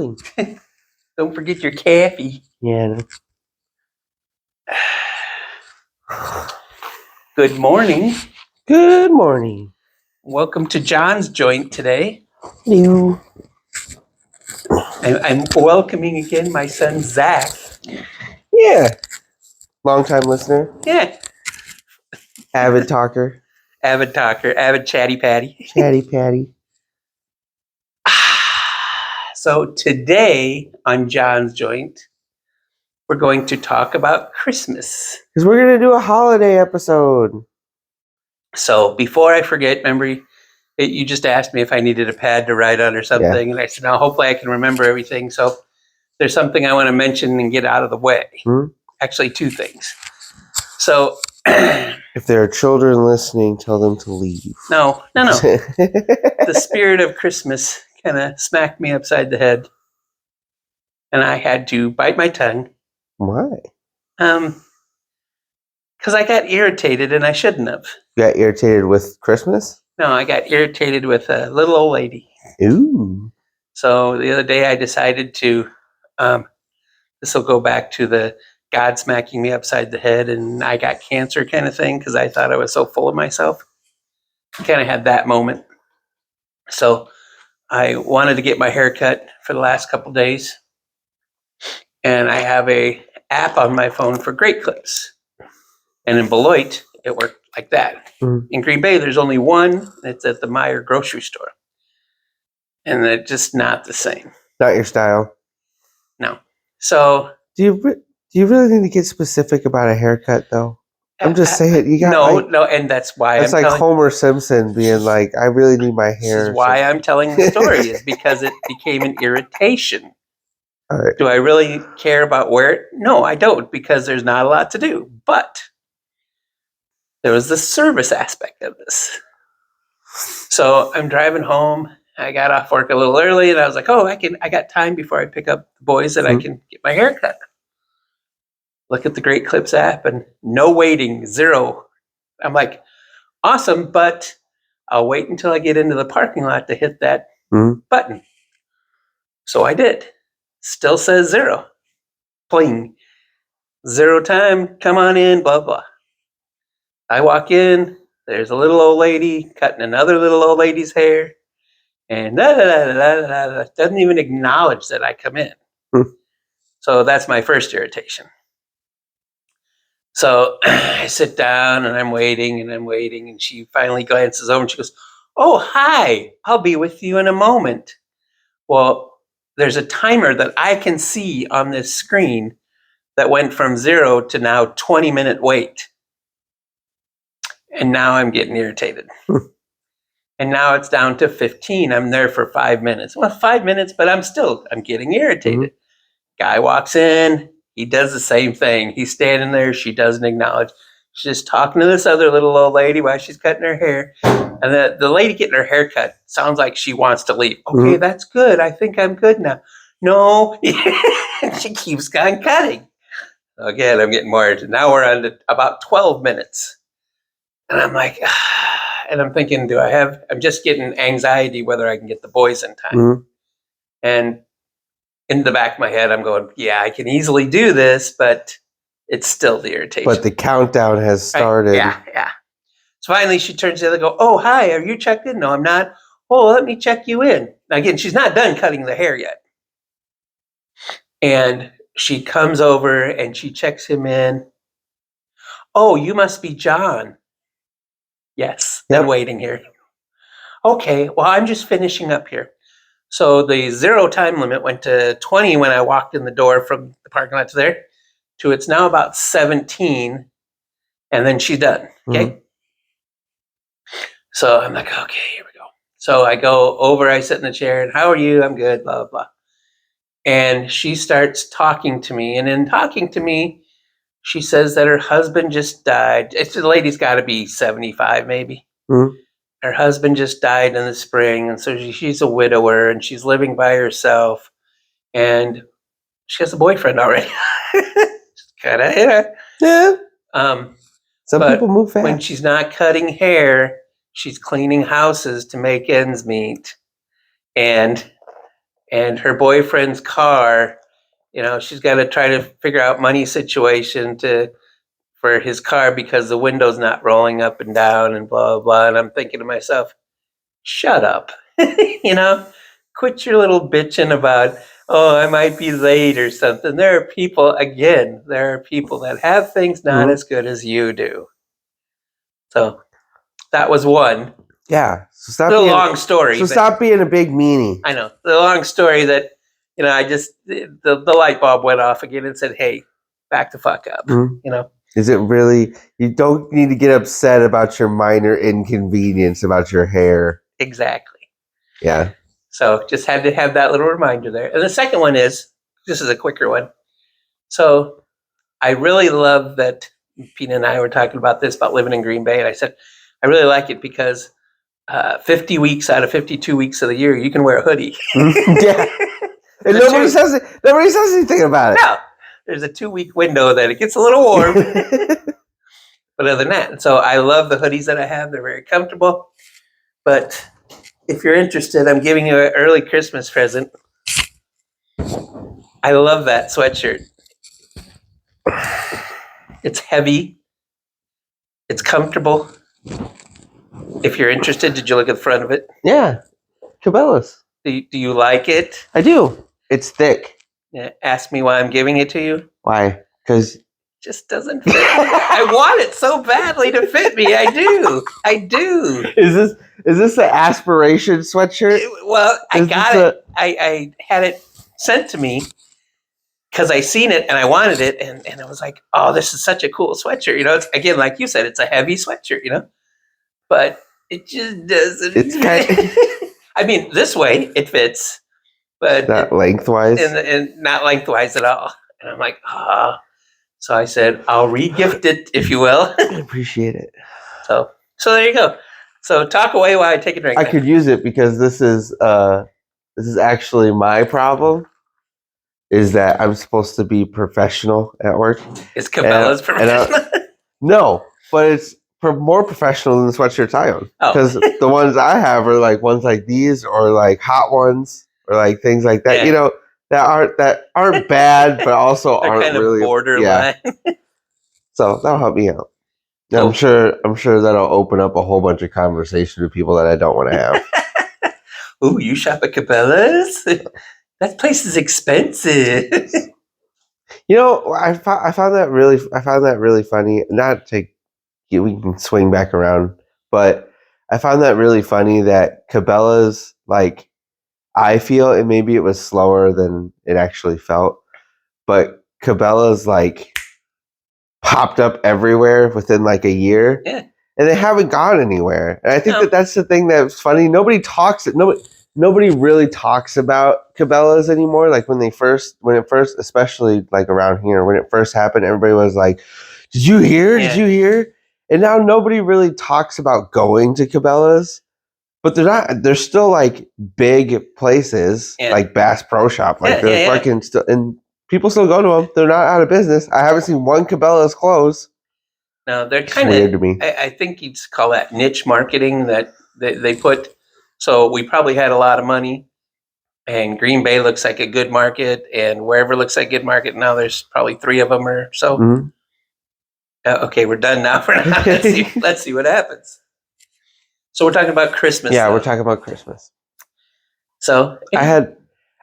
rolling. Don't forget your coffee. Yeah. Good morning. Good morning. Welcome to John's Joint today. You. I'm welcoming again my son, Zach. Yeah. Long-time listener. Yeah. Avid talker. Avid talker, avid chatty patty. Chatty patty. So today on John's Joint, we're going to talk about Christmas. Because we're going to do a holiday episode. So before I forget, remember, you just asked me if I needed a pad to write on or something. Yeah. And I said, no, hopefully I can remember everything. So there's something I want to mention and get out of the way. Actually, two things. So if there are children listening, tell them to leave. No. The spirit of Christmas kind of smacked me upside the head. And I had to bite my tongue. Why? Because I got irritated and I shouldn't have. You got irritated with Christmas? No, I got irritated with a little old lady. Ooh. So the other day I decided to, this will go back to the God smacking me upside the head and I got cancer kind of thing because I thought I was so full of myself. I kind of had that moment. So I wanted to get my hair cut for the last couple days. And I have a app on my phone for Great Clips. And in Beloit, it worked like that. In Green Bay, there's only one. It's at the Meijer grocery store. And they're just not the same. Not your style. No. So Do you really need to get specific about a haircut, though? I'm just saying. You got no, and that's why it's like Homer Simpson being like, "I really need my hair." This is why I'm telling the story is because it became an irritation. All right. Do I really care about where? No, I don't, because there's not a lot to do. But there was the service aspect of this. So I'm driving home. I got off work a little early, and I was like, "Oh, I got time before I pick up the boys that I can get my hair cut." Look at the Great Clips app, and no waiting, 0. I'm like, awesome, but I'll wait until I get into the parking lot to hit that button. So I did. Still says 0. Pling. 0 time. Come on in, blah, blah. I walk in. There's a little old lady cutting another little old lady's hair. And doesn't even acknowledge that I come in. So that's my first irritation. So I sit down and I'm waiting. And she finally glances over and she goes, "Oh, hi, I'll be with you in a moment." Well, there's a timer that I can see on this screen that went from 0 to now 20-minute wait. And now I'm getting irritated. And now it's down to 15. I'm there for 5 minutes. Well, 5 minutes, but I'm getting irritated. Guy walks in. He does the same thing. He's standing there. She doesn't acknowledge. She's just talking to this other little old lady while she's cutting her hair. And the lady getting her hair cut sounds like she wants to leave. Okay, that's good. I think I'm good now. No. She keeps on cutting. Again, I'm getting more irritated. Now we're on to about 12 minutes. And I'm like, and I'm thinking, I'm just getting anxiety whether I can get the boys in time. And in the back of my head, I'm going, yeah, I can easily do this, but it's still the irritation. But the countdown has started. Right? Yeah. So finally she turns to the other and goes, "Oh, hi, are you checked in?" "No, I'm not." "Oh, let me check you in." Again, she's not done cutting the hair yet. And she comes over and she checks him in. "Oh, you must be John." "Yes, been waiting here." "Okay, well, I'm just finishing up here." So the 0 time limit went to 20 when I walked in the door from the parking lot to there, to it's now about 17, and then she's done. Okay. So I'm like, okay, here we go. So I go over, I sit in the chair, and "How are you?" "I'm good, blah, blah, blah." And she starts talking to me. And in talking to me, she says that her husband just died. The lady's got to be 75, maybe. Her husband just died in the spring. And so she's a widower and she's living by herself. And she has a boyfriend already. Kind of, yeah. Some but people move fast. When she's not cutting hair, she's cleaning houses to make ends meet. And and her boyfriend's car, she's got to try to figure out money situation for his car because the window's not rolling up and down and blah, blah, blah. And I'm thinking to myself, shut up, quit your little bitching about, oh, I might be late or something. There are people that have things not as good as you do. So that was one. Yeah. So stop It's a long story. So stop being a big meanie. I know. The long story that, I just, the light bulb went off again and said, hey, back the fuck up, Is it really, you don't need to get upset about your minor inconvenience about your hair. Exactly. Yeah. So just had to have that little reminder there. And the second one is, this is a quicker one. So I really love that Pina and I were talking about this, about living in Green Bay. And I said, I really like it because 50 weeks out of 52 weeks of the year, you can wear a hoodie. Yeah. And nobody says anything about it. No. There's a 2-week window that it gets a little warm. But other than that, so I love the hoodies that I have. They're very comfortable. But if you're interested, I'm giving you an early Christmas present. I love that sweatshirt. It's heavy. It's comfortable. If you're interested, did you look at the front of it? Yeah. Cabela's. Do you like it? I do. It's thick. Yeah, ask me why I'm giving it to you. Why? Because it just doesn't fit. I want it so badly to fit me. I do. Is this an aspiration sweatshirt? I got it. I had it sent to me because I seen it and I wanted it, and I was like, oh, this is such a cool sweatshirt. It's, again, like you said, it's a heavy sweatshirt. But it just doesn't. It's kind. I mean, this way it fits. But not lengthwise, and not lengthwise at all. And I'm like, So I said, I'll re-gift it, if you will. I appreciate it. So there you go. So talk away while I take a drink. I could use it because this is actually my problem. Is that I'm supposed to be professional at work? Is Cabela's professional? No, but it's more professional than the sweatshirts I own. Because the ones I have are like ones like these or like hot ones. Or like things like that, that aren't bad, but also They're aren't kind of really borderline. Yeah. So that'll help me out. I'm sure that'll open up a whole bunch of conversation with people that I don't want to have. Ooh, you shop at Cabela's? That place is expensive. I found that really funny. Not to we can swing back around, but I found that really funny that Cabela's like. I feel, and maybe it was slower than it actually felt, but Cabela's like popped up everywhere within like a year, and they haven't gone anywhere. And I think that's the thing that's funny. Nobody really talks about Cabela's anymore. Like when it first, especially like around here, when it first happened, everybody was like, "Did you hear? Did you hear?" And now nobody really talks about going to Cabela's. But they're still like big places like Bass Pro Shop. Like they're fucking still, and people still go to them. They're not out of business. I haven't seen one Cabela's close. No, they're kind of weird to me. I think you'd call that niche marketing that they put. So we probably had a lot of money, and Green Bay looks like a good market, and wherever looks like a good market, now there's probably 3 of them or so. Mm-hmm. Okay, we're done now for now. Let's see what happens. So we're talking about Christmas. Yeah, we're talking about Christmas. So I had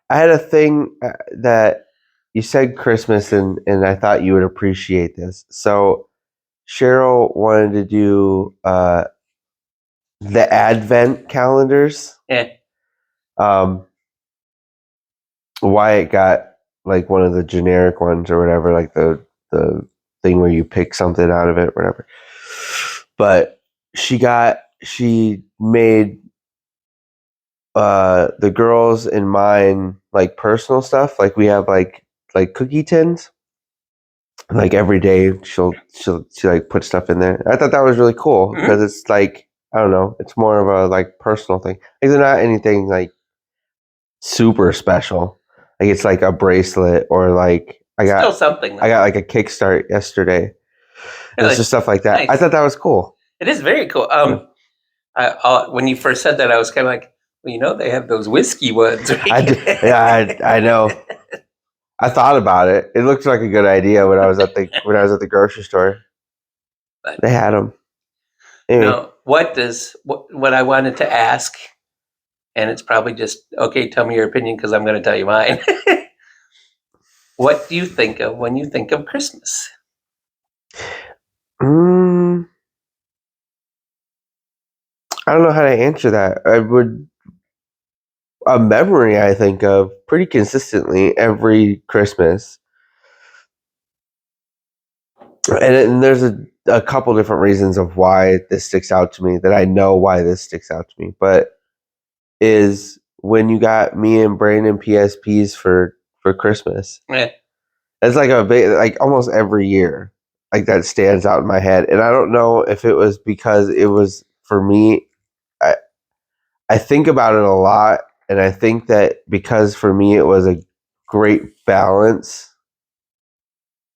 a thing that you said Christmas, and I thought you would appreciate this. So Cheryl wanted to do the Advent calendars. Yeah. Wyatt got like one of the generic ones or whatever, like the thing where you pick something out of it, whatever. But she made the girls and mine like personal stuff. Like we have like cookie tins. Like every day she like put stuff in there. I thought that was really cool because it's like, I don't know, it's more of a like personal thing. Like they're not anything like super special. Like it's like a bracelet or like I got like a Kickstart yesterday. It's just stuff like that. Nice. I thought that was cool. It is very cool. When you first said that, I was kind of like, Well, they have those whiskey ones. Right? I know. I thought about it. It looked like a good idea when I was at the grocery store. But they had them. Anyway. no, what I wanted to ask, and it's probably just okay. Tell me your opinion because I'm going to tell you mine. What do you think of when you think of Christmas? I don't know how to answer that. A memory I think of pretty consistently every Christmas. And there's a couple different reasons of why this sticks out to me, that I know why this sticks out to me. But is when you got me and Brandon PSPs for Christmas. Yeah. It's like a big, like almost every year, like that stands out in my head. And I don't know if it was because it was for me. I think about it a lot, and I think that because for me it was a great balance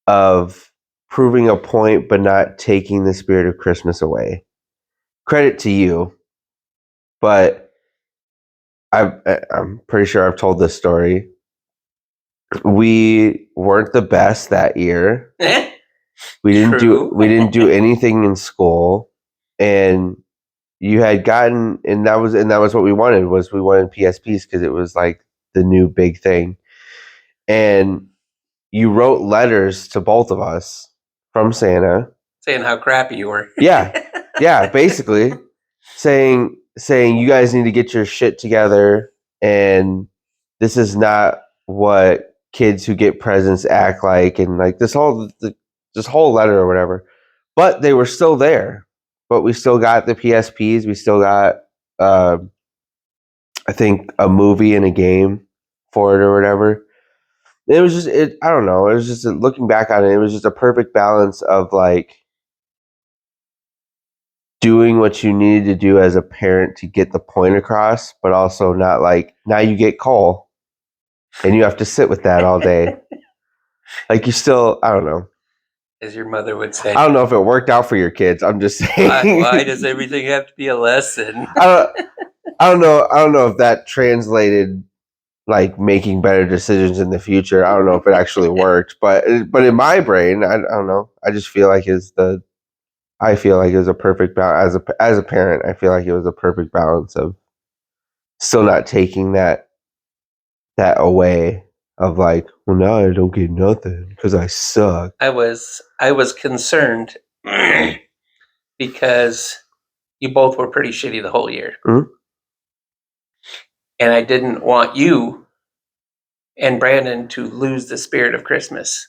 of proving a point but not taking the spirit of Christmas away. Credit to you, but I'm pretty sure I've told this story. We weren't the best that year. We didn't do anything in school, and you had gotten, and that was what we wanted PSPs because it was like the new big thing. And you wrote letters to both of us from Santa saying how crappy you were. Yeah, basically saying you guys need to get your shit together, and this is not what kids who get presents act like, and like this whole letter or whatever. But they were still there. But we still got the PSPs. We still got I think a movie and a game for it or whatever. It was just I don't know. It was just looking back on it. It was just a perfect balance of like doing what you needed to do as a parent to get the point across, but also not like now you get coal and you have to sit with that all day. Like you still, I don't know. As your mother would say. I don't know if it worked out for your kids. I'm just saying. Why does everything have to be a lesson? I don't know. I don't know if that translated like making better decisions in the future. I don't know if it actually worked, but in my brain, I don't know. I just feel like I feel like it was a perfect balance as a parent. I feel like it was a perfect balance of still not taking that away of like, well, now I don't get nothing because I suck. I was concerned because you both were pretty shitty the whole year. Mm-hmm. And I didn't want you and Brandon to lose the spirit of Christmas.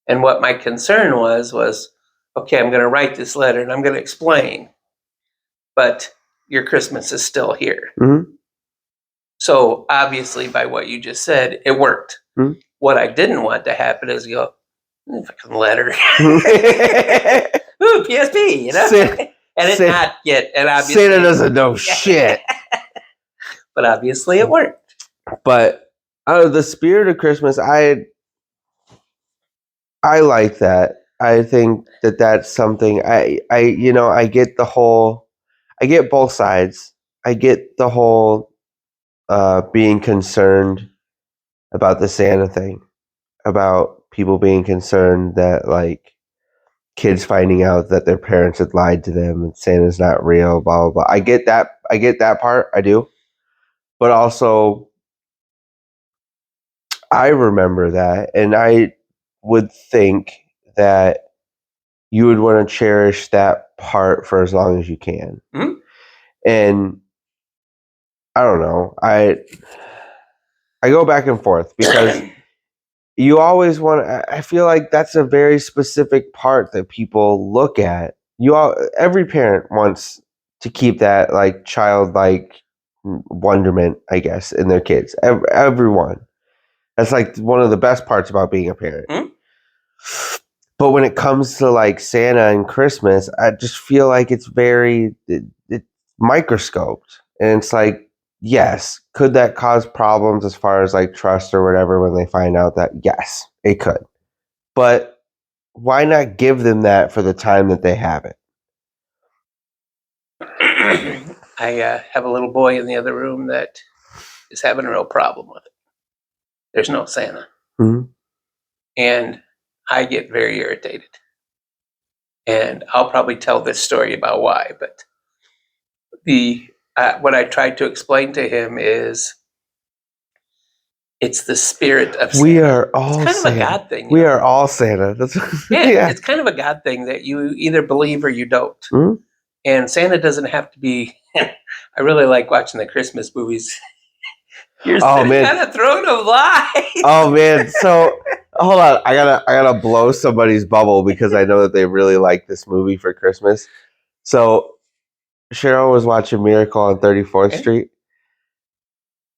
And what my concern was, okay, I'm going to write this letter and I'm going to explain, but your Christmas is still here. Mm-hmm. So obviously, by what you just said, it worked. Mm-hmm. What I didn't want to happen is go, fucking letter. Ooh, PSP, and it not get, and obviously Santa doesn't know shit. But obviously, it worked. But out of the spirit of Christmas, I like that. I think that that's something I get the whole, I get both sides. I get the whole being concerned about the Santa thing, about people being concerned that like kids finding out that their parents had lied to them and Santa's not real, blah blah blah. I get that part, I do. But also I remember that, and I would think that you would want to cherish that part for as long as you can. Mm-hmm. And I don't know. I go back and forth because you always want to, I feel like that's a very specific part that people look at. Every parent wants to keep that like childlike wonderment, I guess, in their kids. Everyone. That's like one of the best parts about being a parent. Mm-hmm. But when it comes to like Santa and Christmas, I just feel like it's very it's microscoped. And it's like, yes, could that cause problems as far as like trust or whatever when they find out that? Yes, it could. But why not give them that for the time that they have it? I have a little boy in the other room that is having a real problem with it. There's no Santa. Mhm. And I get very irritated. And I'll probably tell this story about why, but what I tried to explain to him is it's the spirit of Santa. We are all It's kind of a Santa. God thing. We are all Santa. That's Yeah, it's kind of a God thing that you either believe or you don't. Mhm. And Santa doesn't have to be. I really like watching the Christmas movies. You're Oh, sitting man. on a throne of lies. Oh man, so hold on. I gotta blow somebody's bubble because I know that they really like this movie for Christmas. So Cheryl was watching Miracle on 34th Okay. Street.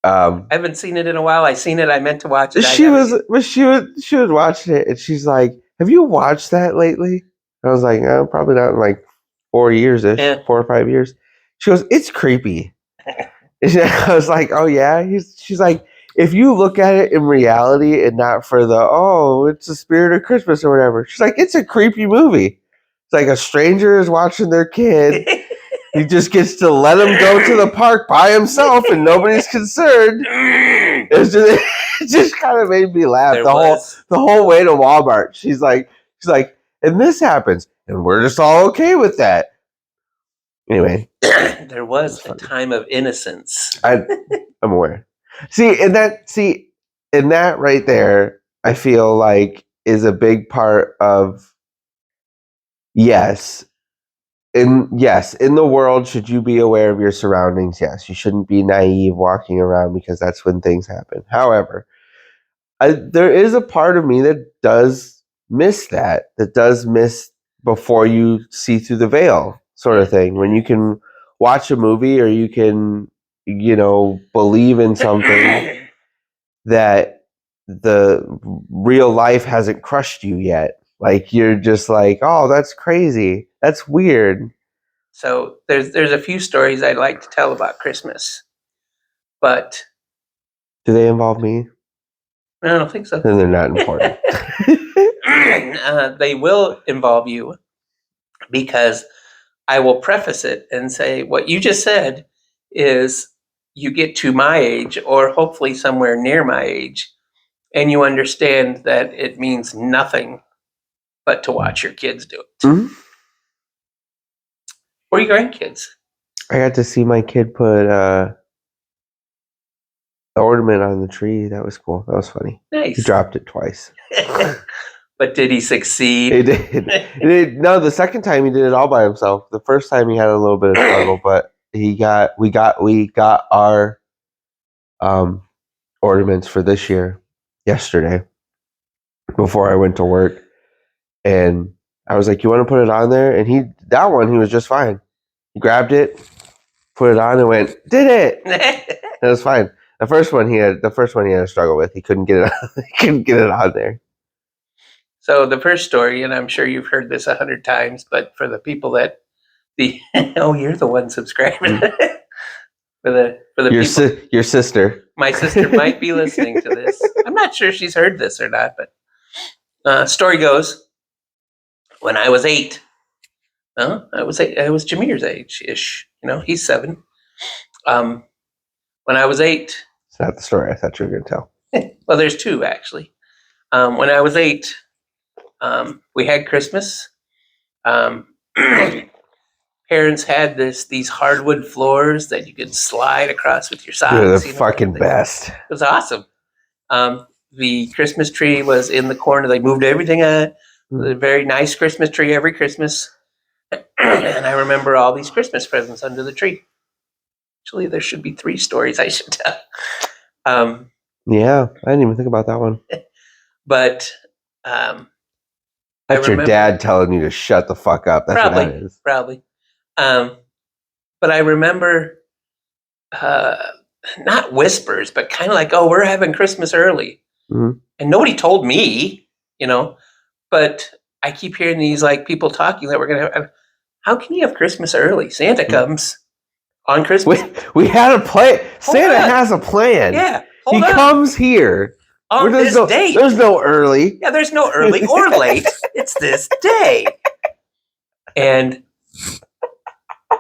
I haven't seen it in a while. I seen it. I meant to watch it. She was watching it and she's like, "Have you watched that lately?" I was like, "Probably not in like 4 years ish, Yeah. 4 or 5 years." She goes, "It's creepy." And I was like, "Oh yeah." She's like, "If you look at it in reality and not for it's the spirit of Christmas or whatever." She's like, "It's a creepy movie. It's like a stranger is watching their kid. He just gets to let him go to the park by himself and nobody's concerned." It just kind of made me laugh the whole way to Walmart. She's like, "And this happens, and we're just all okay with that." Anyway, there was a time of innocence. I'm aware. And that right there, I feel like is a big part of yes. In the world, should you be aware of your surroundings? Yes, you shouldn't be naive walking around because that's when things happen. However, there is a part of me that does miss that does miss before you see through the veil sort of thing. When you can watch a movie or you can, believe in something that the real life hasn't crushed you yet. Like you're just like, "Oh, that's crazy. That's weird." So there's a few stories I'd like to tell about Christmas, but Do they involve me? I don't think so. Then they're not important. They will involve you because I will preface it and say what you just said is you get to my age or hopefully somewhere near my age and you understand that it means nothing but to watch your kids do it. Mhm. Or your grandkids. I got to see my kid put the ornament on the tree. That was cool. That was funny. Nice. He dropped it twice. But did he succeed? He did. No, the second time he did it all by himself. The first time he had a little bit of struggle, but we got our ornaments for this year yesterday before I went to work, and I was like, "You want to put it on there?" And he was just fine. He grabbed it, put it on, and went, "Did it?" It was fine. The first one he had a struggle with. He couldn't get it. He couldn't get it on there. So the first story, and I'm sure you've heard this 100 times, but for the people that you're the one subscribing. for the Your sister. My sister might be listening to this. I'm not sure she's heard this or not, but story goes, when I was 8, I was Jameer's age ish. He's 7. When I was 8, It's not the story I thought you were going to tell. well, there's 2 actually. When I was 8, we had Christmas. Parents had these hardwood floors that you could slide across with your socks. They're the fucking best. It was awesome. The Christmas tree was in the corner. They moved everything on. It was a very nice Christmas tree every Christmas. And I remember all these Christmas presents under the tree. Actually, there should be 3 stories I should tell. Yeah, I didn't even think about that one. But that's your dad telling you to shut the fuck up. That's probably, what that is. Probably. But I remember not whispers, but kind of like, "Oh, we're having Christmas early." Mm-hmm. And nobody told me, but I keep hearing these like people talking that we're going to have. How can you have Christmas early? Santa comes on Christmas. We had a plan. Santa has a plan. Yeah. He comes here. On this date. There's no early. Yeah, there's no early or late. It's this day. And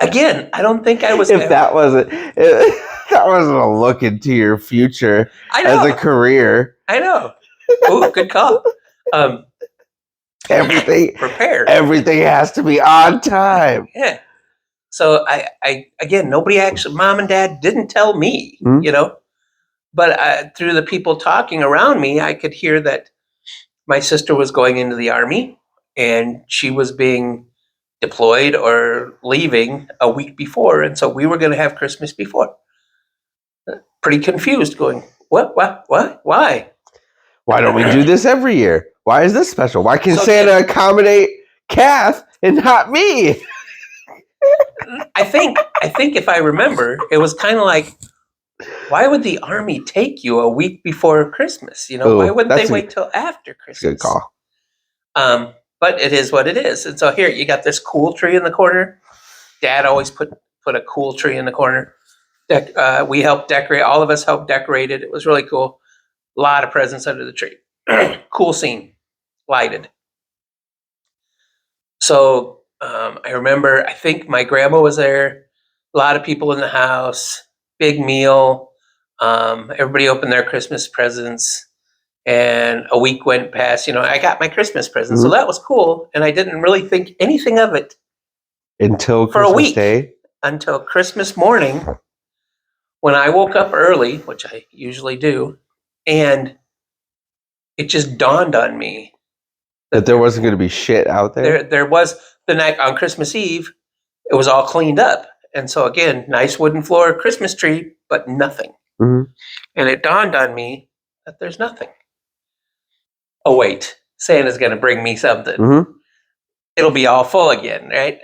Again, I don't think I was. If that wasn't that wasn't a look into your future I as a know. career. I know. Ooh, good call. Everything Prepare. everything has to be on time. Yeah. So I again, nobody actually, mom and dad didn't tell me, Mhm. but through the people talking around me, I could hear that my sister was going into the army and she was being deployed or leaving a week before. And so we were going to have Christmas before. Pretty confused, going, what, why? Why don't we do this every year? Why is this special? Why can So Santa again- accommodate Kath and not me? I think if I remember, it was kind of like, why would the army take you a week before Christmas? Why Ooh, wouldn't they that's wait till after a Christmas? good call. But it is what it is. And so here you got this cool tree in the corner. Dad always put a cool tree in the corner. We helped decorate. All of us helped decorate it. It was really cool. A lot of presents under the tree. Cool scene, lighted. So I remember. I think my grandma was there. A lot of people in the house. Big meal. Everybody opened their Christmas presents. And a week went past. I got my Christmas present, so Mhm. that was cool. And I didn't really think anything of it Until for a Christmas week. Day. Until Christmas morning, when I woke up early, which I usually do, and it just dawned on me That there wasn't going to be shit out there. there was the night on Christmas Eve. It was all cleaned up, and so again, nice wooden floor, Christmas tree, but nothing. Mhm. And it dawned on me that there's nothing. Oh wait, Santa's going to bring me something. Mhm. It'll be all full again, right?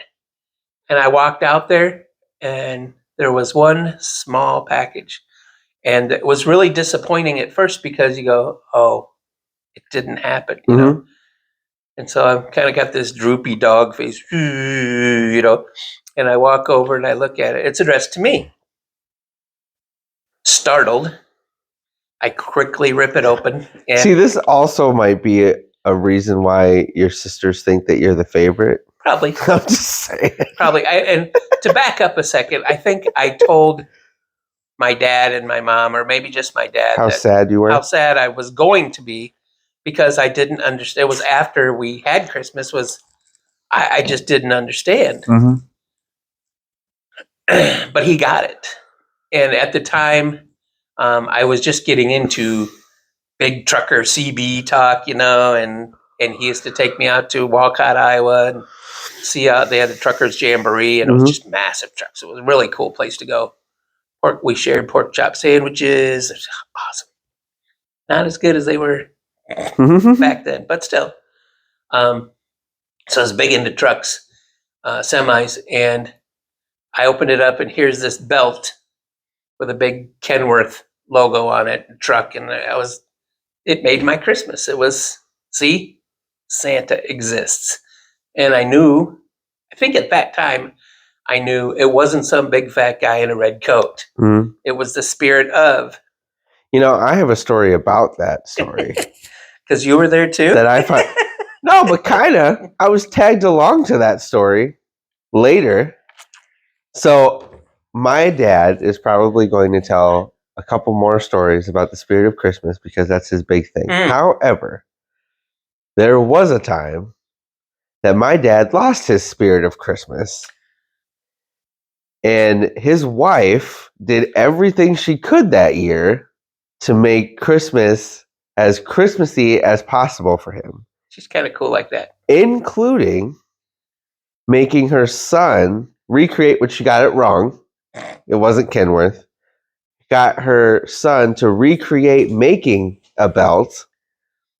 And I walked out there, and there was one small package, and it was really disappointing at first because you go, "Oh, it didn't happen," Mhm. And so I've kind of got this droopy dog face, and I walk over and I look at it. It's addressed to me. Startled, I quickly rip it open. And See, this also might be a reason why your sisters think that you're the favorite. probably, I'm just saying. and to back up a second, I think I told my dad and my mom, or maybe just my dad, How sad you were. how sad I was going to be because I didn't understand. It was after we had Christmas. I just didn't understand. Mhm. But he got it. And at the time, I was just getting into big trucker CB talk, and he used to take me out to Walcott, Iowa, and see how they had a truckers jamboree, and it was Mhm. just massive trucks. It was a really cool place to go. We shared pork chop sandwiches. It was awesome. Not as good as they were back then, but still. So I was big into trucks, semis, and I opened it up, and here's this belt with a big Kenworth logo on it, truck, and it made my Christmas. It was, see, Santa exists. And I think at that time, I knew it wasn't some big fat guy in a red coat. Mhm. It was the spirit of, I have a story about that story because you were there too. that I find. No, but kind of. I was tagged along to that story later. So my dad is probably going to tell a couple more stories about the spirit of Christmas because that's his big thing. Mm. However, there was a time that my dad lost his spirit of Christmas. And his wife did everything she could that year to make Christmas as Christmassy as possible for him, She's kind of cool like that. including making her son recreate, which she got it wrong. It wasn't Kenworth. Got her son to recreate making a belt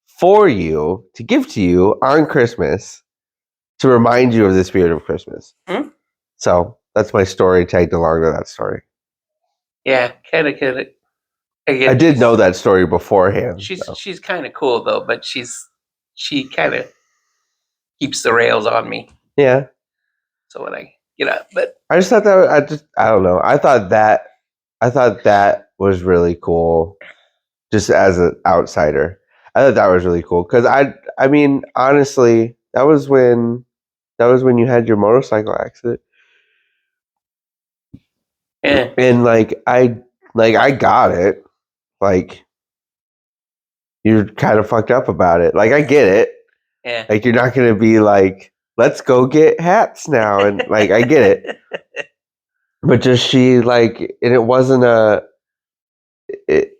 for you to give to you on Christmas to remind you of the spirit of Christmas. Hmm? So that's my story tagged along to that story. Yeah, kind of. Again, I did know that story beforehand. She's kind of cool though, but she kind of keeps the rails on me. Yeah. So when I get up, but I just thought that I don't know. I thought that was really cool just as an outsider. I thought that was really cool cuz I mean honestly, that was when you had your motorcycle accident. Yeah. And I got it. Like, you're kind of fucked up about it. Like, I get it. Yeah. Like, you're not gonna be like, let's go get hats now, and like, I get it. But just she like, and it wasn't it,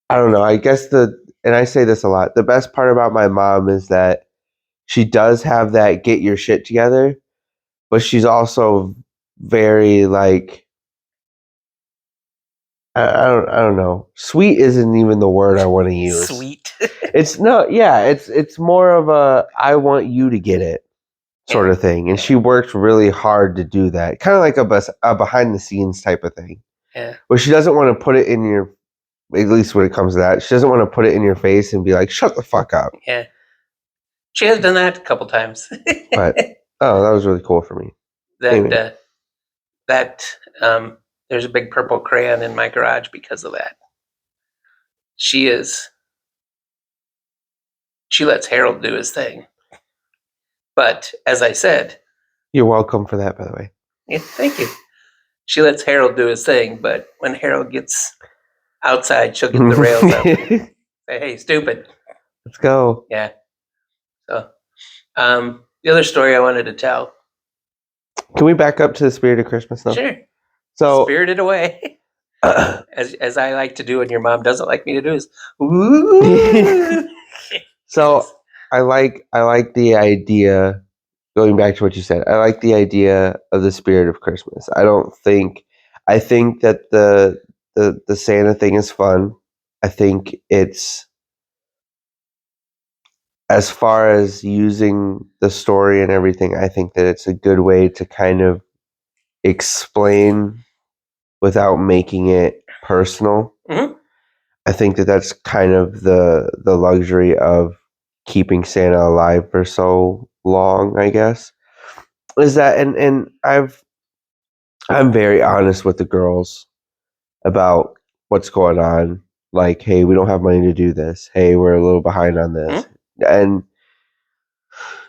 I don't know. I guess and I say this a lot. The best part about my mom is that she does have that get your shit together, but she's also very like, I don't know. Sweet isn't even the word I want to use. Sweet. It's no, yeah. It's more of a I want you to get it sort Yeah. of thing, and Yeah. she worked really hard to do that. Kind of like a behind the scenes type of thing, Yeah. where she doesn't want to put it in your. At least when it comes to that, she doesn't want to put it in your face and be like, "Shut the fuck up." Yeah. She has done that a couple times. But oh, that was really cool for me. Anyway. There's a big purple crayon in my garage because of that. She lets Harold do his thing. But as I said, You're welcome for that, by the way. yeah, thank you. She lets Harold do his thing, but when Harold gets outside, she'll get the rails up and say, "Hey, stupid." Let's go. Yeah. So, the other story I wanted to tell. Can we back up to the spirit of Christmas though? Sure. So Spirited Away. As I like to do and your mom doesn't like me to do is ooh. so I like the idea, going back to what you said, I like the idea of the spirit of Christmas. I think that the Santa thing is fun. I think it's, as far as using the story and everything, I think that it's a good way to kind of explain without making it personal. Mhm. I think that that's kind of the luxury of keeping Santa alive for so long, I guess. Is that, and I'm very honest with the girls about what's going on. Like, hey, we don't have money to do this. Hey, we're a little behind on this. And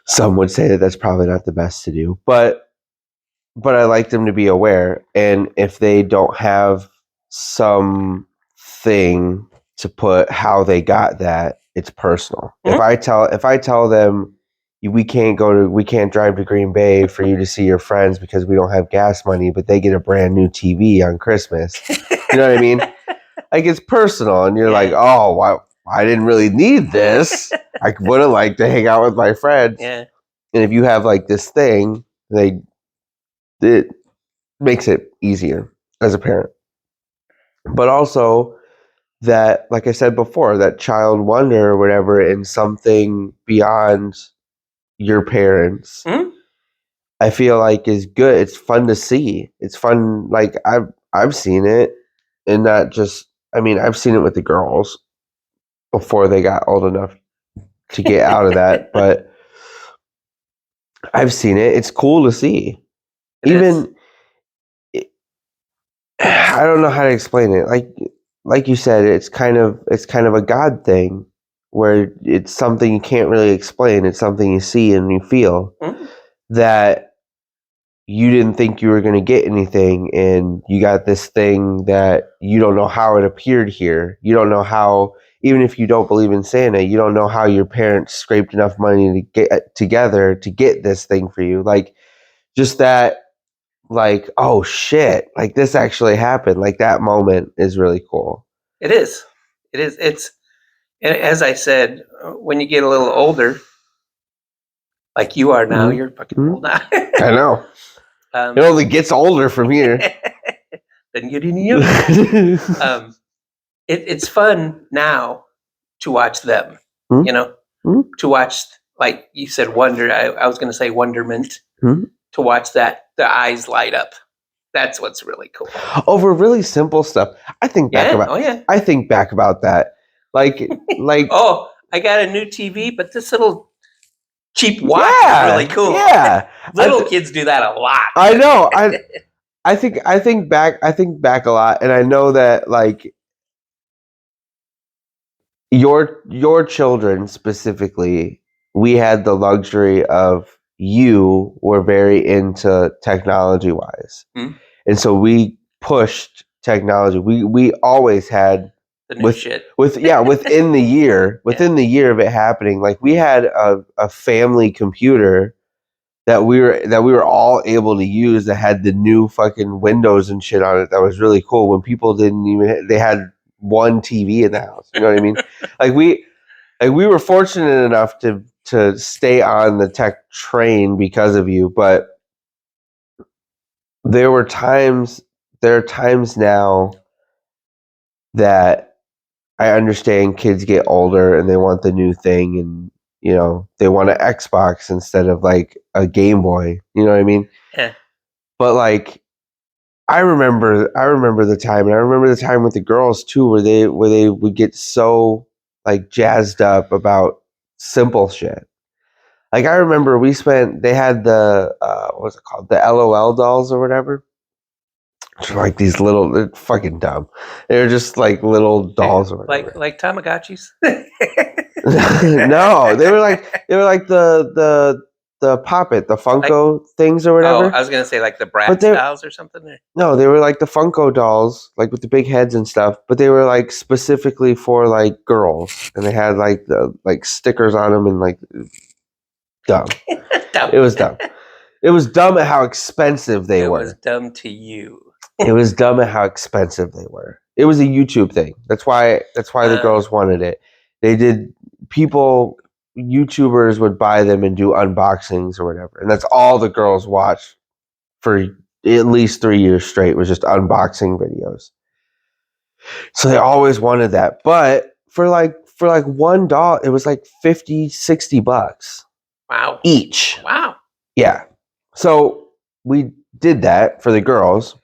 some would say that that's probably not the best to do. But I like them to be aware. And if they don't have some thing to put how they got that, it's personal. Mhm. If I tell them we can't drive to Green Bay for you to see your friends because we don't have gas money, but they get a brand new TV on Christmas. You know what I mean? Like, it's personal, and you're like, oh, wow, I didn't really need this. I would have liked to hang out with my friends. Yeah. And if you have like this thing, it makes it easier as a parent. But also that, like I said before, that child wonder or whatever in something beyond your parents, Mhm. I feel like is good. It's fun to see. It's fun. Like, I've seen it, and not just, I mean, I've seen it with the girls before they got old enough to get out of that, but I've seen it. It's cool to see. I don't know how to explain it. Like you said, it's kind of a God thing where it's something you can't really explain. It's something you see and you feel Mhm. that you didn't think you were going to get anything, and you got this thing that you don't know how it appeared here. You don't know how, even if you don't believe in Santa, you don't know how your parents scraped enough money to get together to get this thing for you. Like, just that, like, oh shit, like this actually happened. Like, that moment is really cool. It is. It is. It's, and as I said, when you get a little older, like you are now, Mhm. you're fucking Mhm. old now. I know. It only gets older from here. Then get any younger. It's fun now to watch them. Mhm. You know, Mhm. to watch, like you said, wonder. I was going to say wonderment. Mhm. To watch that, the eyes light up. That's what's really cool. Over really simple stuff. I think back about. Oh yeah. I think back about that. Like. Oh, I got a new TV, but this little cheap watch is really cool. Yeah. Little kids do that a lot. I know. I think back a lot, and I know that, like, your children specifically, we had the luxury of, you were very into technology wise. Mhm. And so we pushed technology. We always had The new shit. within the year of it happening, like we had a family computer that we were all able to use that had the new fucking Windows and shit on it. That was really cool. When people didn't even, they had one TV in the house. You know what I mean? Like we were fortunate enough to stay on the tech train because of you, but there are times now that I understand kids get older and they want the new thing, and you know, they want an Xbox instead of like a Game Boy. You know what I mean? Yeah. But like I remember the time, and I remember the time with the girls too, where they would get so like jazzed up about simple shit. Like I remember they had the what was it called, the LOL dolls or whatever. Which are like these little, they're fucking dumb. They're just like little dolls or whatever. like Tamagotchis. No, they were like the Poppet, the Funko things or Oh, whatever. I was gonna say like the Bratz But they- dolls or something. No, they were like the Funko dolls, like with the big heads and stuff. But they were like specifically for like girls, and they had like the like stickers on them and like dumb. Dumb. It was dumb. It was dumb at how expensive they were. It was dumb to you. It was dumb at how expensive they were. It was a YouTube thing. That's why the girls wanted it. They did YouTubers would buy them and do unboxings or whatever. And that's all the girls watched for at least 3 years straight, was just unboxing videos. So they always wanted that. But for like one doll, it was like $50-$60 Wow. each. Wow. Yeah. So we did that for the girls.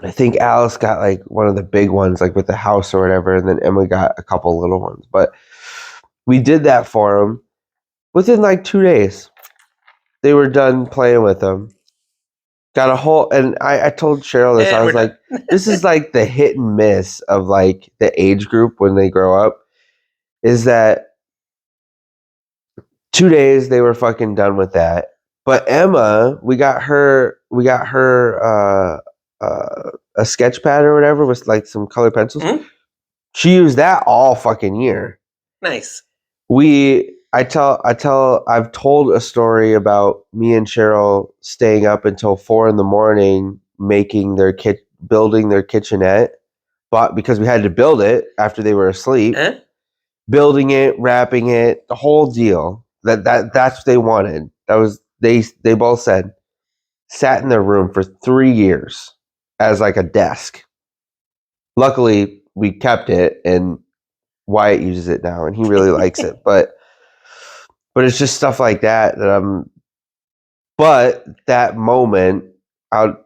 I think Alice got like one of the big ones, like with the house or whatever, and then Emma got a couple little ones. But we did that for them. Within like 2 days, they were done playing with them. Got a whole, and I told Cheryl this. And I was we're like, this is like the hit and miss of like the age group when they grow up. Is that 2 days they were fucking done with that. But Emma, we got her a sketch pad or whatever with like some colored pencils. Mhm. She used that all fucking year. Nice. I've told a story about me and Cheryl staying up until 4 a.m. making building their kitchenette, but because we had to build it after they were asleep, building it, wrapping it, the whole deal. That's what they wanted. That was they both said, sat in their room for 3 years as like a desk. Luckily, we kept it, and Wyatt uses it now, and he really likes it. But it's just stuff like that but that moment, I'll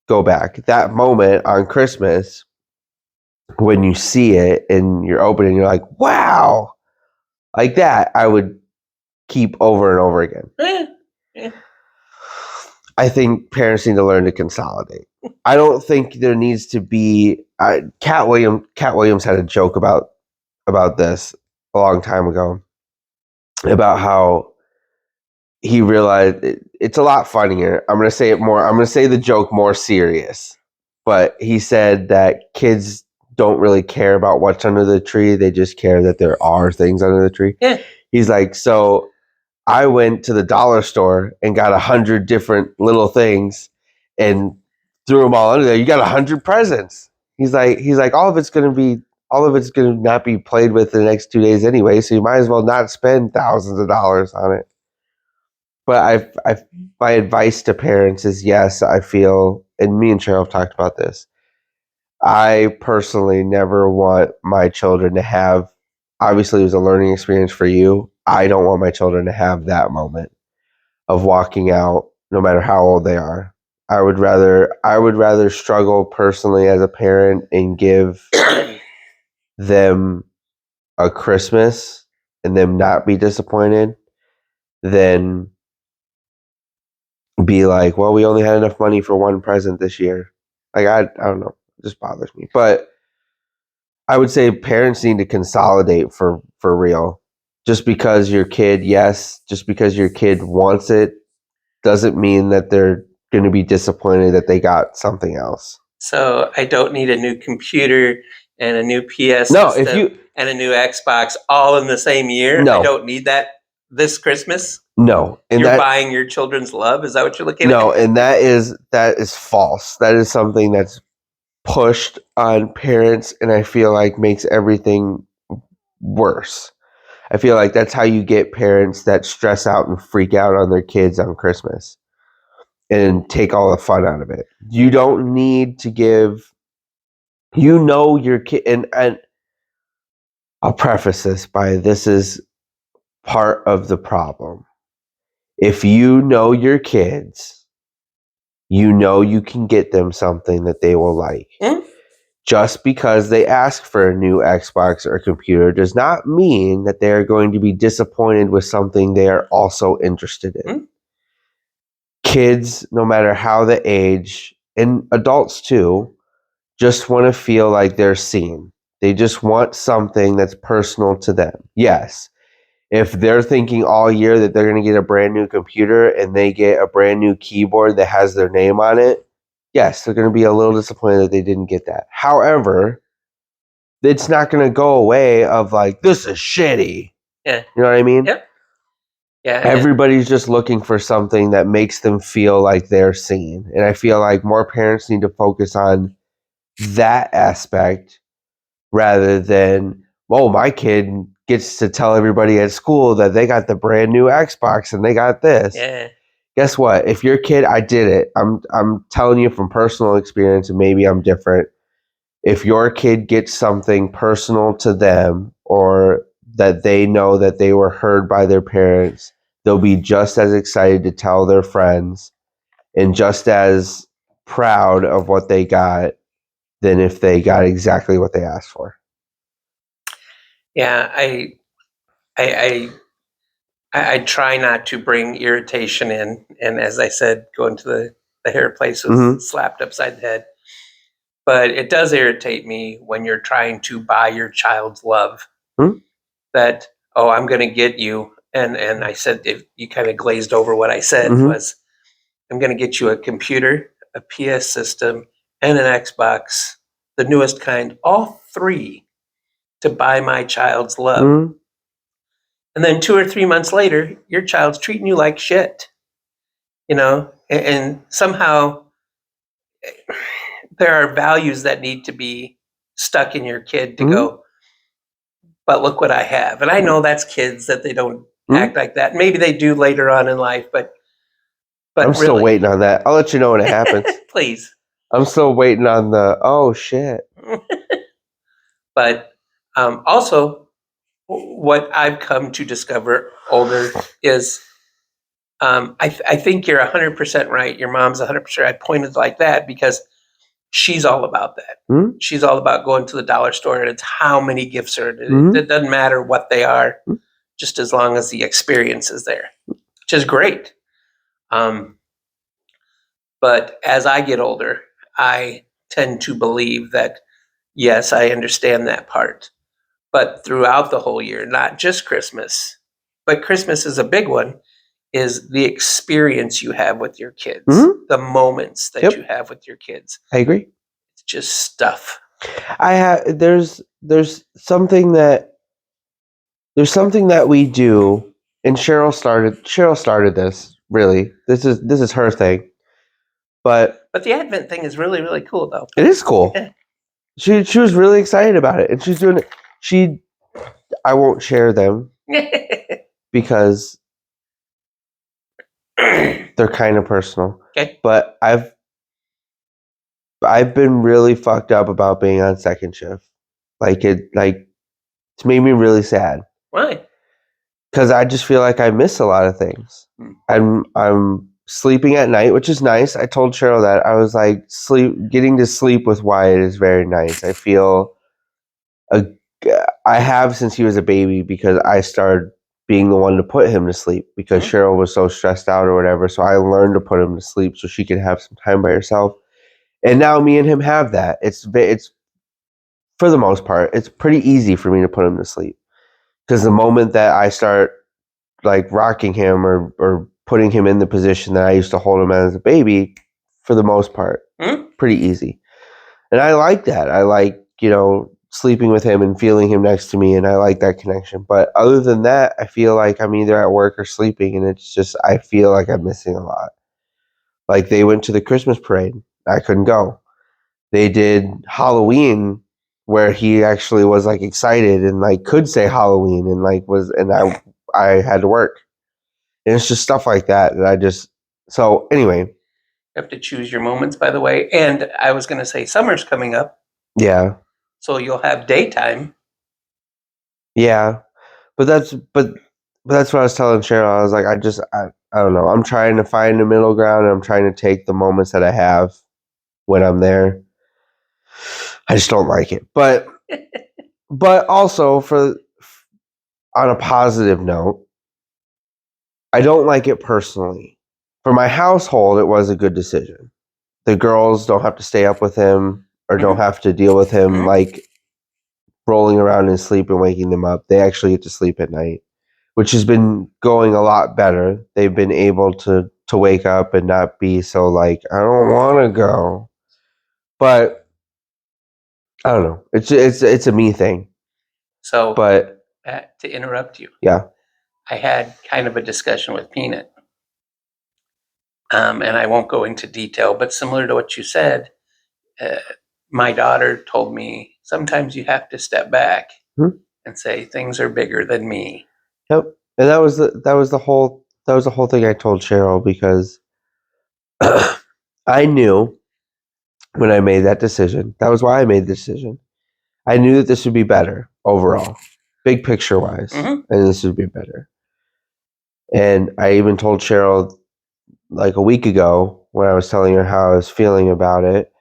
go back. That moment on Christmas, when you see it and you're opening, you're like, wow, like that, I would keep over and over again. Yeah. I think parents need to learn to consolidate. I don't think there needs to be. Cat Williams had a joke about this a long time ago, about how he realized it's a lot funnier. I'm going to say it more. I'm going to say the joke more serious. But he said that kids don't really care about what's under the tree. They just care that there are things under the tree. Yeah. He's like, so I went to the dollar store and got 100 different little things and threw them all under there. You got 100 presents. He's like, all of it's going to not be played with in the next 2 days anyway. So you might as well not spend thousands of dollars on it. But my advice to parents is, yes, I feel, and me and Cheryl have talked about this, I personally never want my children to have, obviously it was a learning experience for you. I don't want my children to have that moment of walking out, no matter how old they are. I would rather struggle personally as a parent and give them a Christmas and them not be disappointed than be like, well, we only had enough money for one present this year. Like, I don't know. It just bothers me. But I would say parents need to consolidate for real. Just because your kid wants it doesn't mean that they're going to be disappointed that they got something else. So I don't need a new computer and a new PS No, system if you and a new Xbox all in the same year. No. I don't need that this Christmas. no, and You're that buying your children's love. Is that what you're looking no, at? and that is false. That is something that's pushed on parents, and I feel like makes everything worse. I feel like that's how you get parents that stress out and freak out on their kids on Christmas and take all the fun out of it. You don't need to give, your kid, and I'll preface this by this is part of the problem. If you know your kids, you can get them something that they will like. Hmm? Just because they ask for a new Xbox or computer does not mean that they are going to be disappointed with something they are also interested in. Hmm? Kids, no matter how the age, and adults too, just want to feel like they're seen. They just want something that's personal to them. Yes, if they're thinking all year that they're going to get a brand new computer and they get a brand new keyboard that has their name on it, yes, they're going to be a little disappointed that they didn't get that. However, it's not going to go away of like, this is shitty. Yeah. You know what I mean? Yep. Yeah. Everybody's just looking for something that makes them feel like they're seen. And I feel like more parents need to focus on that aspect rather than, oh, my kid gets to tell everybody at school that they got the brand new Xbox and they got this. Yeah. Guess what? If your kid, I did it. I'm telling you from personal experience, and maybe I'm different. If your kid gets something personal to them or that they know that they were heard by their parents, they'll be just as excited to tell their friends and just as proud of what they got than if they got exactly what they asked for. Yeah. I try not to bring irritation in, and as I said, going to the hair place was Mhm. slapped upside the head. But it does irritate me when you're trying to buy your child's love. Hmm? That, oh, I'm going to get you, and I said, if you kind of glazed over what I said Mhm. was, I'm going to get you a computer, a PS system, and an Xbox, the newest kind, all three, to buy my child's love. Mhm. And then 2 or 3 months later, your child's treating you like shit, and somehow there are values that need to be stuck in your kid to Mhm. go, but look what I have. And I know that's kids that they don't act like that. Maybe they do later on in life, but I'm still really, waiting on that. I'll let you know when it happens. please. I'm still waiting on the, oh shit. But also, what I've come to discover older is I think you're 100% right. Your mom's 100% right. I pointed like that because she's all about that. Mhm. She's all about going to the dollar store, and it's how many gifts are. Mhm. It doesn't matter what they are, Mhm. just as long as the experience is there, which is great. But as I get older, I tend to believe that, yes, I understand that part. But throughout the whole year, not just Christmas, but Christmas is a big one, is the experience you have with your kids, Mhm. the moments that Yep. you have with your kids. I agree. It's just stuff. There's something that we do, and Cheryl started this, really. This is her thing. But But the Advent thing is really, really cool, though. it is cool. Yeah. She was really excited about it, and she's doing it. I won't share them because they're kind of personal. Okay. But I've been really fucked up about being on second shift. It's made me really sad. Why? Because I just feel like I miss a lot of things. I'm sleeping at night, which is nice. I told Cheryl that I was like, getting to sleep with Wyatt is very nice. I feel I have since he was a baby because I started being the one to put him to sleep because Cheryl was so stressed out or whatever. So I learned to put him to sleep so she could have some time by herself. And now me and him have that. It's for the most part, it's pretty easy for me to put him to sleep because the moment that I start like rocking him or putting him in the position that I used to hold him as a baby, for the most part, pretty easy. And I like that. I like, sleeping with him and feeling him next to me, and I like that connection. But other than that, I feel like I'm either at work or sleeping, and it's just, I feel like I'm missing a lot. Like, they went to the Christmas parade. I couldn't go. They did Halloween, where he actually was like excited and like could say Halloween and like I had to work. And it's just stuff like that that I just, so anyway, You have to choose your moments, by the way. And I was going to say, summer's coming up, yeah. so you'll have daytime. Yeah. But that's what I was telling Cheryl. I was like, I don't know. I'm trying to find a middle ground, and I'm trying to take the moments that I have when I'm there. I just don't like it. But also, on a positive note, I don't like it personally. For my household, it was a good decision. The girls don't have to stay up with him or don't have to deal with him like rolling around in his sleep and waking them up. They actually get to sleep at night, which has been going a lot better. They've been able to wake up and not be so like, I don't want to go. But I don't know. It's a me thing. So, But to interrupt you, yeah. I had kind of a discussion with Peanut. And I won't go into detail, but similar to what you said, my daughter told me sometimes you have to step back and say things are bigger than me. Yep. And that was the whole thing I told Cheryl, because I knew when I made that decision. That was why I made the decision. I knew that this would be better overall, big picture wise, and this would be better. And I even told Cheryl like a week ago when I was telling her how I was feeling about it.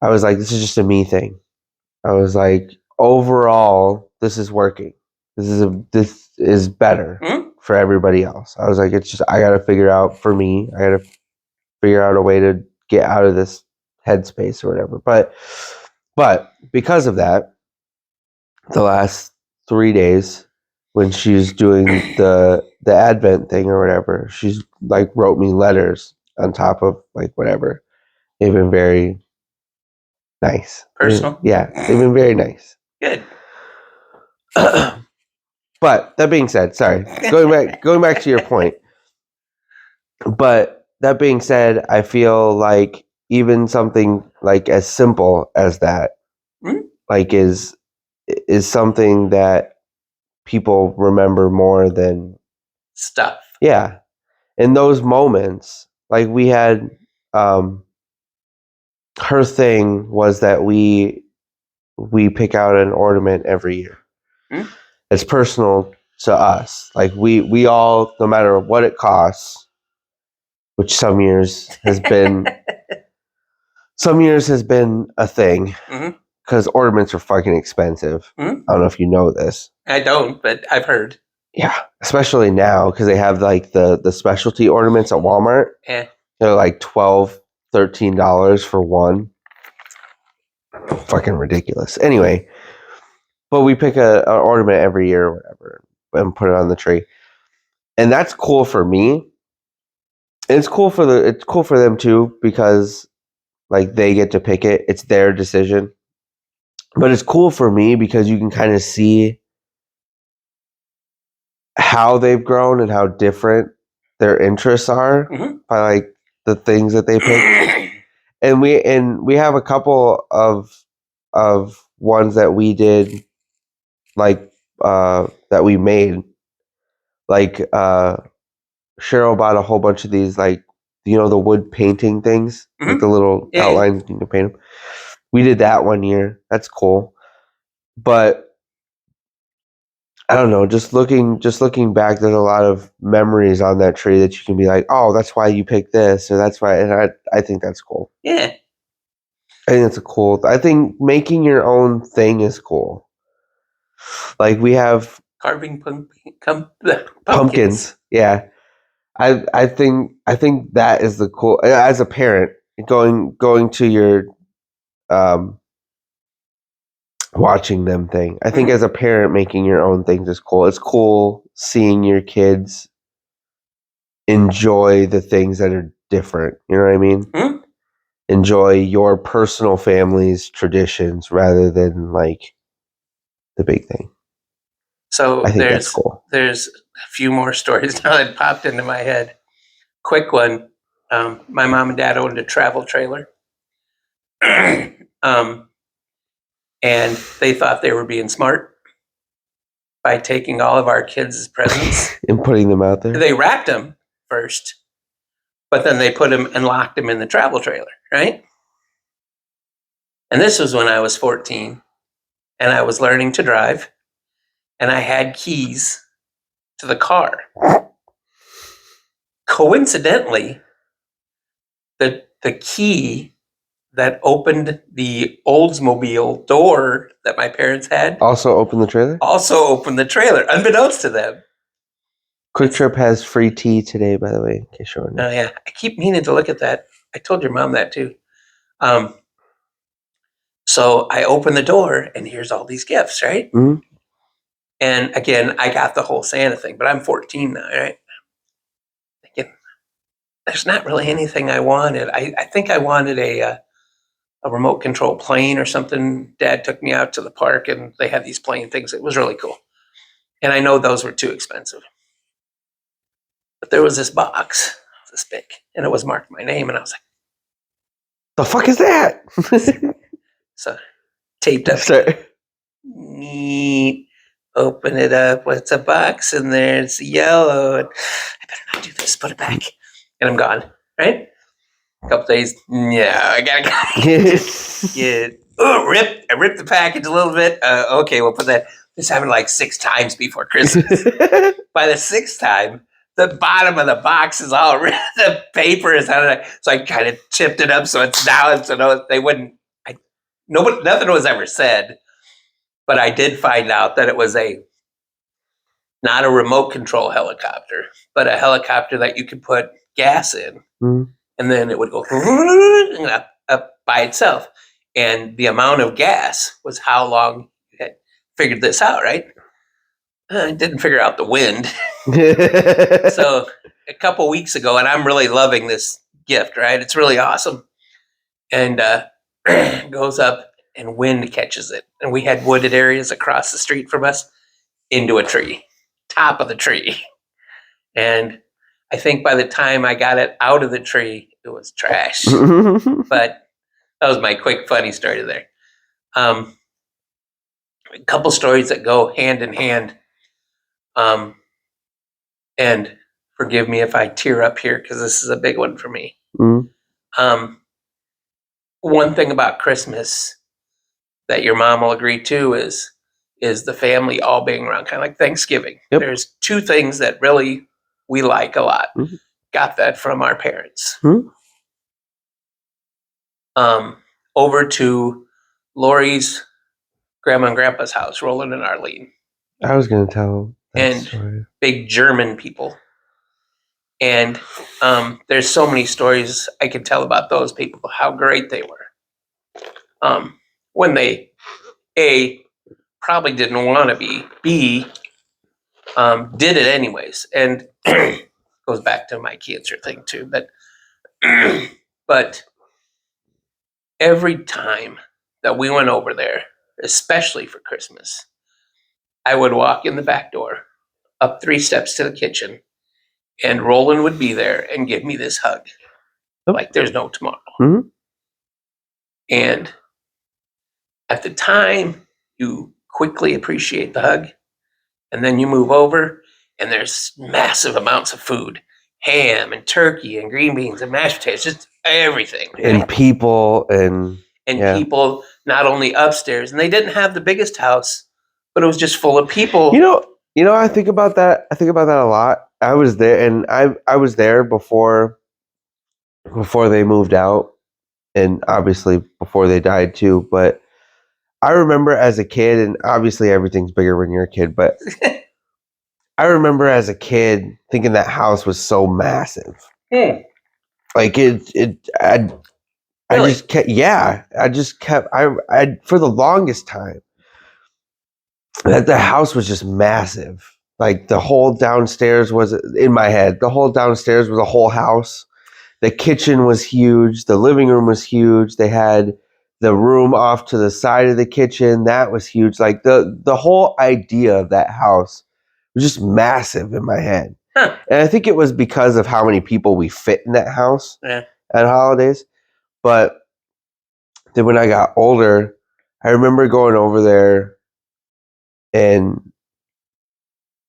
I was like, this is just a me thing. I was like, overall, this is working. This is better for everybody else. I was like, it's just, I got to figure out for me. I got to figure out a way to get out of this headspace or whatever. But because of that, the last 3 days when she's doing the Advent thing or whatever, she's like wrote me letters on top of like whatever. They've been very nice. Personal? Yeah, they've been very nice. Good. But that being said, sorry, going back to your point. But that being said, I feel like even something like as simple as that, like is something that people remember more than stuff. Yeah. In those moments, like we had, her thing was that we pick out an ornament every year. It's personal to us. Like we all, no matter what it costs, which some years has been a thing, because ornaments are fucking expensive. I don't know if you know this. I don't, but I've heard. Yeah, especially now because they have like the specialty ornaments at Walmart. Yeah. They're like $12, $13 for one. Fucking ridiculous. Anyway, but we pick an ornament every year or whatever and put it on the tree. And that's cool for me. And it's cool for them too, because like they get to pick it. It's their decision. But it's cool for me because you can kind of see how they've grown and how different their interests are by like the things that they pick. And we have a couple of ones that we did, like that we made. Like Cheryl bought a whole bunch of these, like, the wood painting things, like the little outlines you can paint them. We did that one year. That's cool. But I don't know, just looking back, there's a lot of memories on that tree that you can be like, oh, that's why you picked this, or that's why, and I think that's cool. Yeah. I think it's I think making your own thing is cool. Like we have carving pumpkins. Yeah. I think that is the cool, as a parent, going to your watching them thing. I think as a parent, making your own things is cool. It's cool seeing your kids enjoy the things that are different. You know what I mean? enjoy your personal family's traditions rather than like the big thing. So I think that's cool. there's a few more stories now that popped into my head. Quick one. My mom and dad owned a travel trailer. um, and they thought they were being smart by taking all of our kids' presents. And putting them out there. They wrapped them first, but then they put them and locked them in the travel trailer, right? And this was when I was 14 and I was learning to drive and I had keys to the car. Coincidentally, the key that opened the Oldsmobile door that my parents had Also open the trailer. also opened the trailer, unbeknownst to them. Quick Trip has free tea today, by the way, in case you're wondering. Oh yeah, I keep meaning to look at that. I told your mom that too. So I open the door and here's all these gifts, right? Mhm. And again, I got the whole Santa thing, but I'm 14 now, right? Thinking, there's not really anything I wanted. I think I wanted a remote control plane or something. Dad took me out to the park and they had these plane things. It was really cool. And I know those were too expensive. But there was this box, this big, and it was marked my name. And I was like, The fuck is that? so taped up. Sorry. Neat. Open it up. What's a box in there? It's yellow. And I better not do this. Put it back. And I'm gone. Right? A couple days. Yeah, I gotta go. Yeah. Oh, I ripped the package a little bit. Okay, we'll put that. This happened like 6 times before Christmas. By the 6th time, the bottom of the box is all red. The paper is out of it. So I kind of chipped it up so it's down so no, they wouldn't. Nothing was ever said, but I did find out that it was not a remote control helicopter, but a helicopter that you could put gas in, and then it would go up by itself. And the amount of gas was how long you had figured this out, right? I didn't figure out the wind. So a couple weeks ago, and I'm really loving this gift, right? It's really awesome. And goes up and wind catches it. And we had wooded areas across the street from us into a tree, top of the tree. And I think by the time I got it out of the tree, it was trash. But that was my quick funny story there. A couple stories that go hand in hand. And forgive me if I tear up here because this is a big one for me. One thing about Christmas that your mom will agree to is the family all being around, kind of like Thanksgiving. Yep. There's 2 things that really we like a lot. Mm-hmm. Got that from our parents. Mm-hmm. Over to Lori's grandma and grandpa's house, Roland and Arlene. I was going to tell that and story. Big German people. And there's so many stories I could tell about those people, how great they were. When they, A, probably didn't want to be, B, did it anyways. And goes back to my cancer thing too. But every time that we went over there, especially for Christmas, I would walk in the back door, up 3 steps to the kitchen, and Roland would be there and give me this hug. Like there's no tomorrow. Mm-hmm. And at the time, you quickly appreciate the hug, and then you move over, and there's massive amounts of food. Ham and turkey and green beans and mashed potatoes, just everything. And people and people not only upstairs, and they didn't have the biggest house, but it was just full of people. You know, I think about that. I think about that a lot. I was there, and I was there before they moved out, and obviously before they died too. But I remember as a kid, and obviously everything's bigger when you're a kid, but I remember as a kid thinking that house was so massive. Like I just kept, I for the longest time, that the house was just massive. Like the whole downstairs was, in my head, the whole downstairs was a whole house. The kitchen was huge. The living room was huge. They had the room off to the side of the kitchen. That was huge. Like the whole idea of that house was just massive in my head. Huh. And I think it was because of how many people we fit in that house Yeah. at holidays. But then when I got older, I remember going over there and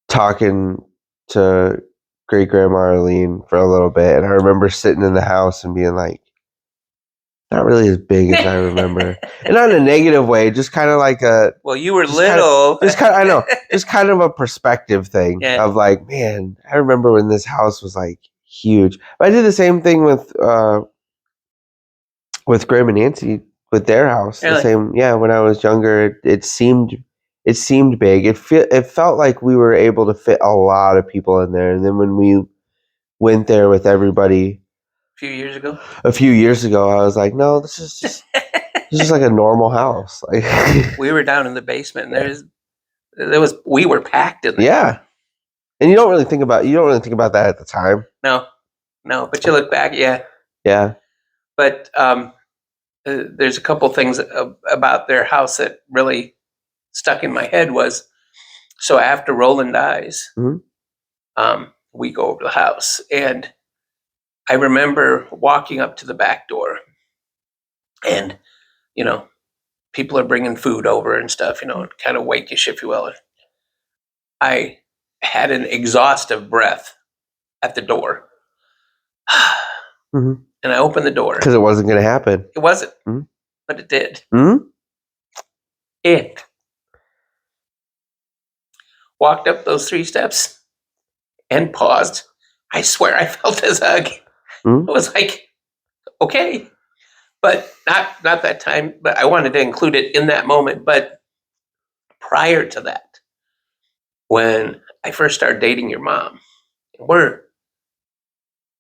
talking to great grandma Arlene for a little bit. And I remember sitting in the house and being like, not really as big as I remember. And not in a negative way, just kind of like a Well, you were just little. I know, just kind of a perspective thing Yeah. of like, man, I remember when this house was like huge. But I did the same thing with Graham and Nancy with their house. Really? The same, yeah. When I was younger, it seemed big. It felt like we were able to fit a lot of people in there. And then when we went there with everybody A few years ago. a few years ago, I was like, no, this is just like a normal house. Like, We were down in the basement, and we were packed in there. yeah. And you don't really think about that at the time. No, but you look back, yeah. Yeah. But there's a couple things about their house that really stuck in my head was, so after Roland dies, Mhm. we go over to the house, and I remember walking up to the back door, and people are bringing food over and stuff, and kind of wakish, if you will. I had an exhaustive breath at the door. Mhm. And I opened the door. Because it wasn't going to happen. It wasn't, Mhm. but it did. Mhm. And walked up those 3 steps and paused. I swear I felt his hug. Mhm. I was like, okay. But not that time, but I wanted to include it in that moment. But prior to that, when I first started dating your mom, we're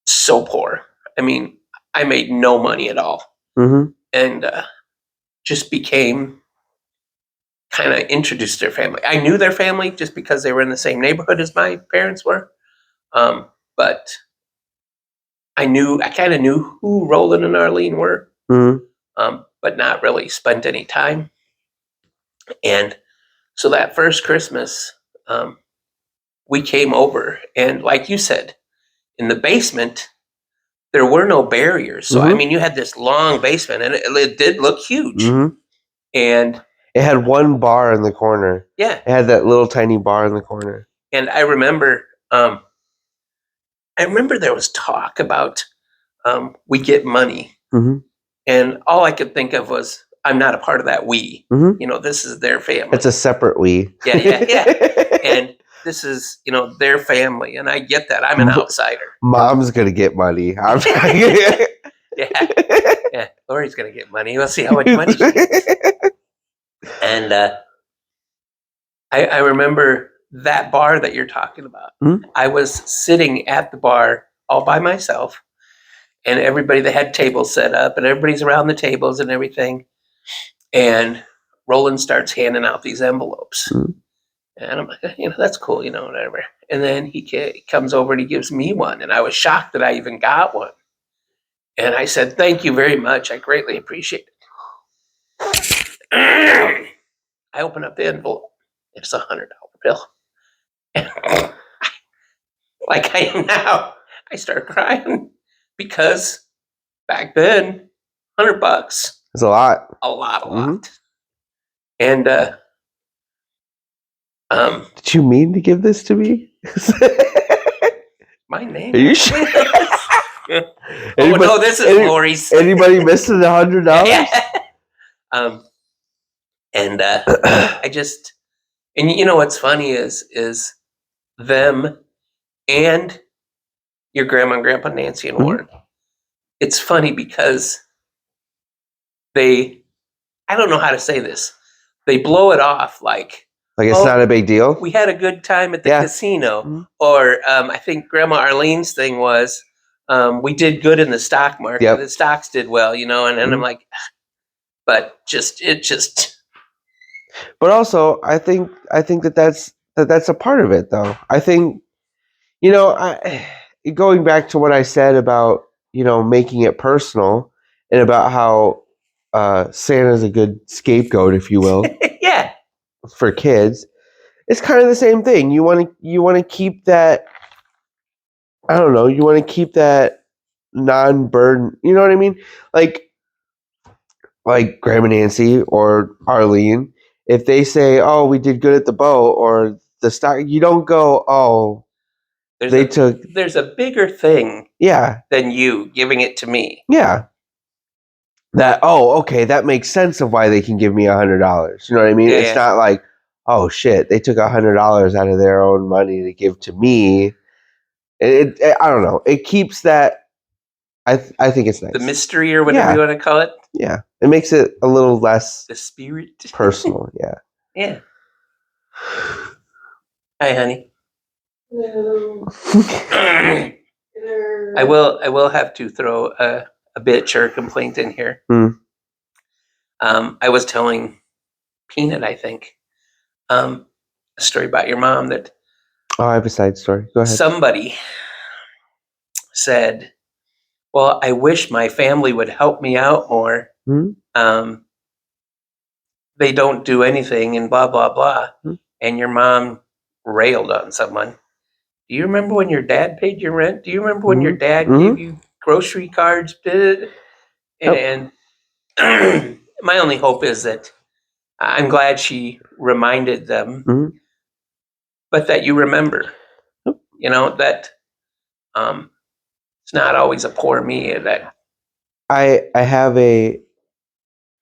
so poor. I mean, I made no money at all. Mhm. And just became kind of introduced to their family. I knew their family just because they were in the same neighborhood as my parents were. But I kind of knew who Roland and Arlene were, Mhm. but not really spent any time. And so that first Christmas, we came over, and like you said, in the basement, there were no barriers. So, I Mhm. mean, you had this long basement, and it did look huge. Mhm. And It had one bar in the corner. yeah, It had that little tiny bar in the corner. and I remember there was talk about we get money, Mhm. and all I could think of was, I'm not a part of that we. Mhm. This is their family. It's a separate we. Yeah. And this is, their family, and I get that. I'm an outsider. Mom's gonna get money. I'm Yeah. Lori's gonna get money. We'll see how much money she gets. And I remember that bar that you're talking about. Mhm. I was sitting at the bar all by myself, and everybody, they had tables set up, and everybody's around the tables and everything. And Roland starts handing out these envelopes. Mhm. And I'm like, that's cool, whatever. And then he comes over and he gives me one. And I was shocked that I even got one. And I said, thank you very much. I greatly appreciate it. I open up the envelope. It's $100 bill. And like I am now, I start crying because back then, $100, It's a lot. a lot. Mhm. And Did you mean to give this to me? my name. Are you sure? Oh no, this is Lori's. Anybody missing $100? And I just, and what's funny is them and your grandma and grandpa Nancy and Warren. It's funny because I don't know how to say this. They blow it off like it's not a big deal. We had a good time at the casino. Mhm. Or I think Grandma Arlene's thing was, we did good in the stock market. Yep. The stocks did well, and I'm like, but it just. But also, I think that's a part of it, though. I think, going back to what I said about making it personal and about how Santa's a good scapegoat, if you will, Yeah. for kids. It's kind of the same thing. You want to keep that. I don't know. You want to keep that non-burden. You know what I mean? Like Grandma Nancy or Arlene, if they say, "Oh, we did good at the boat," or the stock, you don't go, "Oh, There's a bigger thing yeah, than you giving it to me. yeah." Okay, that makes sense of why they can give me $100. You know what I mean? Yeah, It's yeah. not like, oh shit, they took $100 out of their own money to give to me. I don't know. It keeps that. I think it's nice. The mystery or whatever Yeah. you want to call it. Yeah, it makes it a little less The spirit. personal. Yeah. Yeah. Hi, honey. Hello. I will have to throw a bitch or a complaint in here. I was telling Peanut, I think, a story about your mom that Oh, I have a side story. Go ahead. somebody said, "Well, I wish my family would help me out more. They don't do anything and blah, blah, blah." And your mom railed on someone. Do you remember when your dad paid your rent? Do you remember when your dad gave you grocery cards? And my only hope is that I'm glad she reminded them, but that you remember, that it's not always a poor me. That I have a.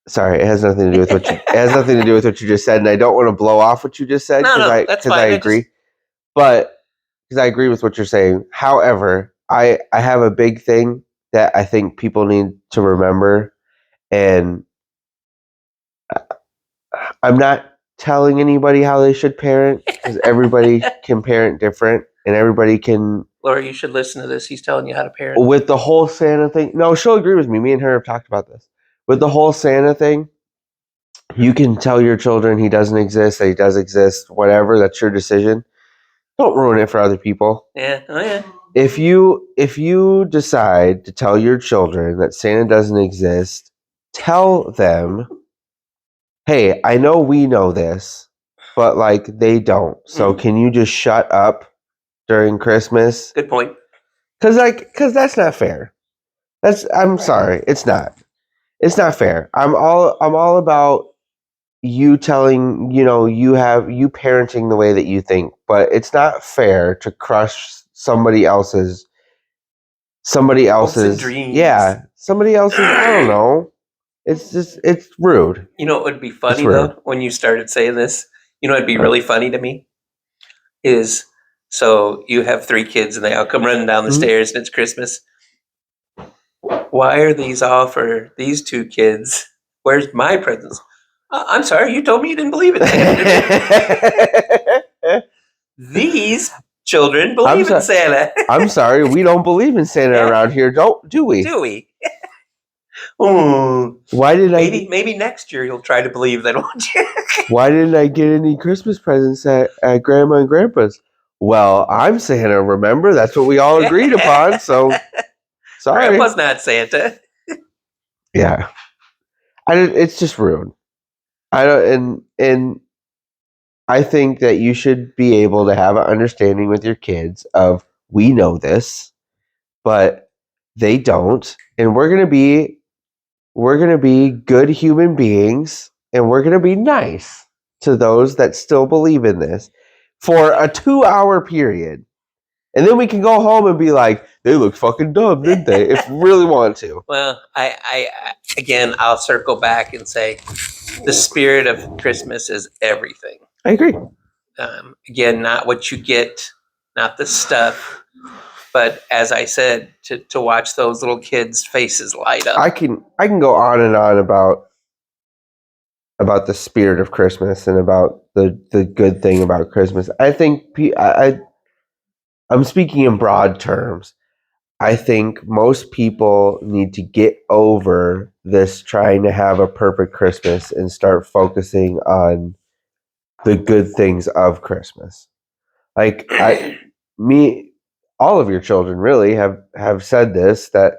Sorry, it has nothing to do with what you just said, and I don't want to blow off what you just said No, that's because I fine. agree, but because I agree with what you're saying. However, I have a big thing that I think people need to remember, and I'm not telling anybody how they should parent because everybody can parent different, and everybody can. Laura, you should listen to this. He's telling you how to parent. With the whole Santa thing, no, she'll agree with me. Me and her have talked about this. With the whole Santa thing, you can tell your children he doesn't exist, that he does exist, whatever. That's your decision. Don't ruin it for other people. Yeah. Oh yeah. If you decide to tell your children that Santa doesn't exist, tell them, "Hey, I know we know this, but like they don't. So can you just shut up during Christmas?" Good point. Cuz that's not fair. I'm sorry, it's not. It's not fair. I'm all about you telling, you parenting the way that you think, but it's not fair to crush somebody else's dreams. yeah, somebody else's, I don't know. It's rude. You know, it would be funny rude. though when you started saying this. You know, it'd be really funny to me. Is so you have 3 kids and they all come running down the stairs and it's Christmas. Why are these all for these 2 kids? Where's my presents? I'm sorry, you told me you didn't believe in Santa. These children believe in Santa. I'm sorry, we don't believe in Santa around here, do we? Do we? Why did maybe next year you'll try to believe that, won't you? Why didn't I get any Christmas presents at Grandma and Grandpa's? Well, I'm Santa, remember? That's what we all agreed upon, so sorry. Grandpa's not Santa. Yeah. It's just rude. And I think that you should be able to have an understanding with your kids of, we know this, but they don't, and we're going to be good human beings, and we're going to be nice to those that still believe in this for a 2-hour period. And then we can go home and be like, they look fucking dumb, didn't they? If we really want to. Well, I again, I'll circle back and say the spirit of Christmas is everything. I agree. Again, not what you get, not the stuff, but as I said, to watch those little kids' faces light up. I can go on and on about the spirit of Christmas and about the good thing about Christmas. I think I'm speaking in broad terms. I think most people need to get over this trying to have a perfect Christmas and start focusing on the good things of Christmas. Like all of your children really have said this, that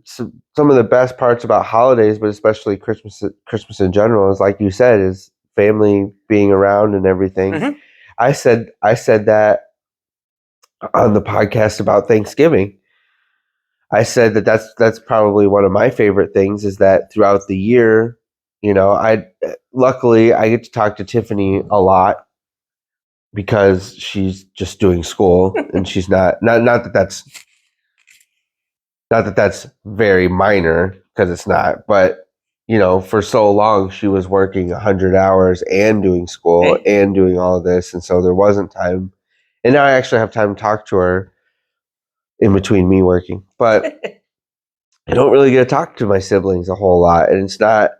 some of the best parts about holidays, but especially Christmas in general, is like you said, is family being around and everything. Mhm. I said that on the podcast about Thanksgiving. I said that that's probably one of my favorite things is that throughout the year, I luckily I get to talk to Tiffany a lot because she's just doing school and she's not that that's very minor because it's not, but for so long she was working 100 hours and doing school Hey. and doing all of this, and so there wasn't time. And now I actually have time to talk to her in between me working, but I don't really get to talk to my siblings a whole lot, and it's not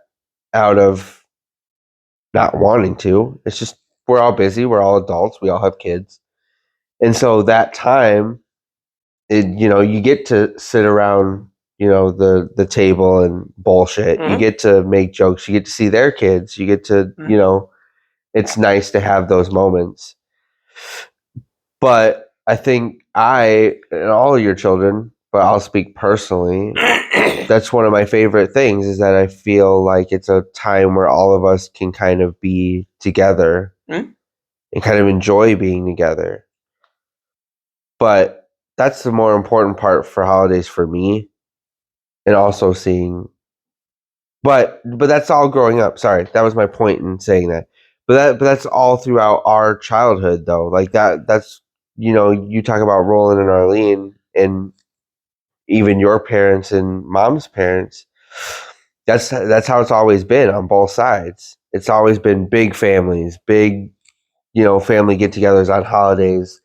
out of not wanting to. It's just we're all busy, we're all adults, we all have kids, and so that time, you get to sit around, the table and bullshit. You Mhm. get to make jokes. You get to see their kids. You get to, Mhm. it's nice to have those moments. But I think and all of your children, but I'll speak personally, that's one of my favorite things is that I feel like it's a time where all of us can kind of be together Mhm. and kind of enjoy being together. But that's the more important part for holidays for me, and also seeing. But that's all growing up. Sorry, that was my point in saying that. But that's all throughout our childhood, though. Like that's you talk about Roland and Arlene, and even your parents and mom's parents. That's how it's always been on both sides. It's always been big families, big family get-togethers on holidays.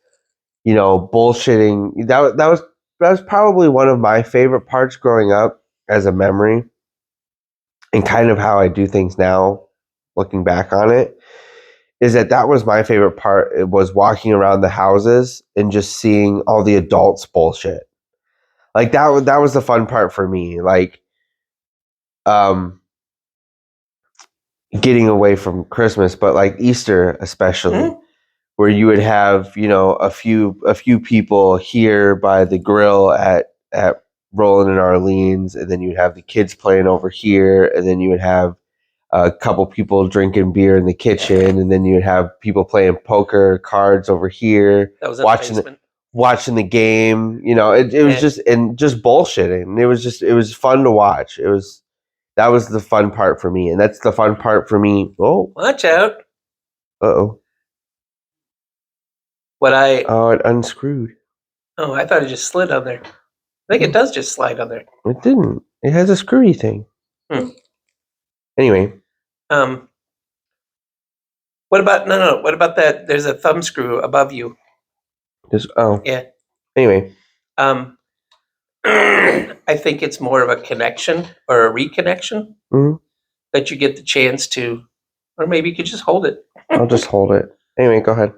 Bullshitting. That was probably one of my favorite parts growing up as a memory, and kind of how I do things now, looking back on it, is that was my favorite part. It was walking around the houses and just seeing all the adults bullshit. Like that was the fun part for me. Like, um, getting away from Christmas, but like Easter especially, Mhm. where you would have a few people here by the grill at Roland and Arlene's, and then you'd have the kids playing over here, and then you would have a couple people drinking beer in the kitchen, and then you would have people playing poker cards over here, That was in the watching basement. watching the game. It was Yeah. just bullshitting. It was fun to watch. That was the fun part for me, and that's the fun part for me. Oh, Watch out. oh, What I oh! It unscrewed. Oh, I thought it just slid on there. I think it does just slide on there. It didn't. It has a screwy thing. Hmm. Anyway, Um, what about no? What about that? There's a thumb screw above you. just Yeah. Anyway, Um, I think it's more of a connection or a reconnection mhm, that you get the chance to, or maybe you could just hold it. I'll just hold it. Anyway, go ahead.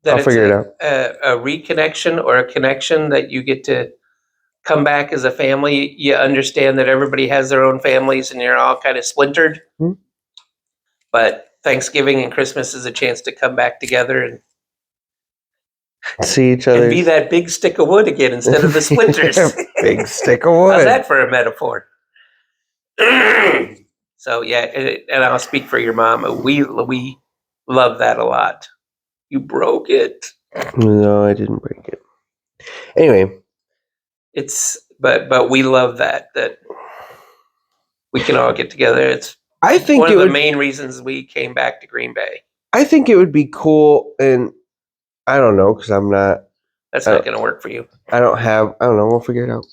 That I'll it's figure it out. a reconnection or a connection that you get to come back as a family. You understand that everybody has their own families and you're all kind of splintered. Mhm. But Thanksgiving and Christmas is a chance to come back together and See each other. be that big stick of wood again instead of the splinters. Big stick of wood. How's that for a metaphor? So yeah, and I'll speak for your mom. We love that a lot. You broke it. No, I didn't break it. Anyway, But we love that we can all get together. It's I think one it of the would. main reasons we came back to Green Bay. I think it would be cool, and I don't know because I'm not. That's not going to work for you. I don't have. I don't know. We'll figure it out.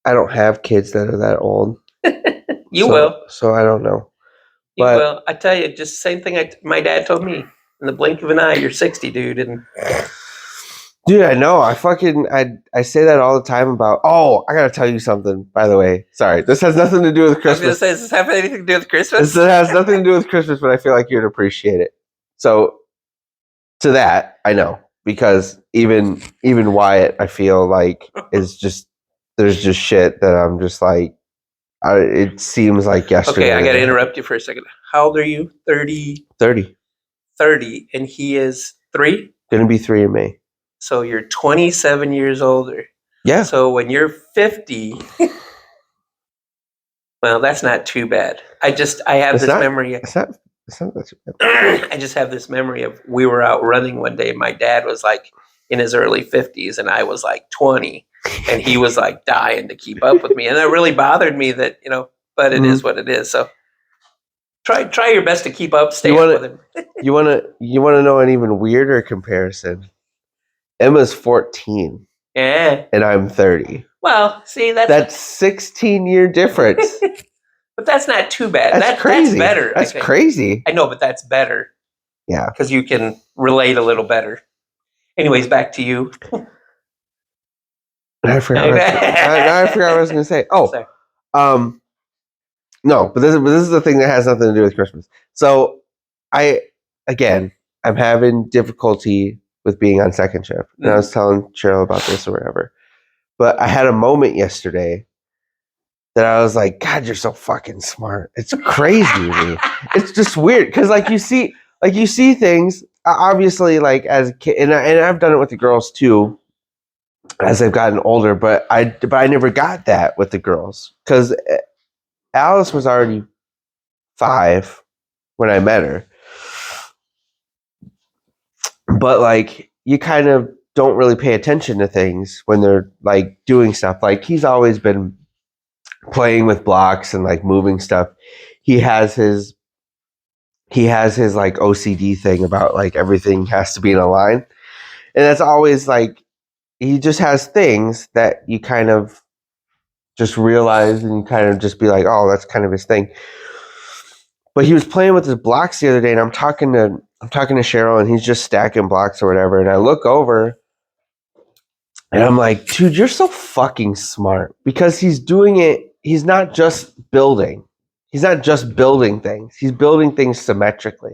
I don't have kids that are that old. You will. So I don't know. You But will. I tell you, just the same thing my dad told me. In the blink of an eye, you're 60, dude. And dude, I know. I say that all the time about. Oh, I gotta tell you something. By the way, sorry. This has nothing to do with I was going to Christmas. say, does this have anything to do with Christmas? This has nothing to do with Christmas, but I feel like you'd appreciate it. So, to that, I know because even Wyatt, I feel like is just there's just shit that I'm just like. It seems like yesterday. Okay, I got to interrupt you for a second. How old are you? 30? 30. 30, and he is 3? Gonna be 3 in May. So you're 27 years older. Yeah. So when you're 50, Well, that's not too bad. I have It's this not- memory. It's not that too bad. I just have this memory of we were out running one day. My dad was like in his early 50s, and I was like 20, and he was like dying to keep up with me, and that really bothered me. That but it is what it is. So try your best to keep up, stay up with him. You wanna know an even weirder comparison? Emma's 14 Yeah. and I'm 30. Well, see That's 16-year difference. but that's not too bad. That's crazy. That's better. That's I think. crazy. I know, but that's better. Yeah. Because you can relate a little better. Anyways, back to you. I forgot what I was going to say. Oh, Sorry. no, but this is the thing that has nothing to do with Christmas. So I'm having difficulty with being on second shift. And I was telling Cheryl about this or whatever. But I had a moment yesterday that I was like, God, you're so fucking smart. It's crazy to me. It's just weird because you see things obviously like as a kid, and I've done it with the girls too as they've gotten older. But I never got that with the girls because Alice was already 5 when I met her. But you kind of don't really pay attention to things when they're doing stuff. He's always been playing with blocks and moving stuff. He has his OCD thing about everything has to be in a line, and that's always he just has things that you kind of just realize and you kind of just be like, oh, that's kind of his thing. But he was playing with his blocks the other day, and I'm talking to Cheryl, and he's just stacking blocks or whatever, and I look over and I'm like, dude, you're so fucking smart because he's doing it. He's not just building. He's not just building things. He's building things symmetrically.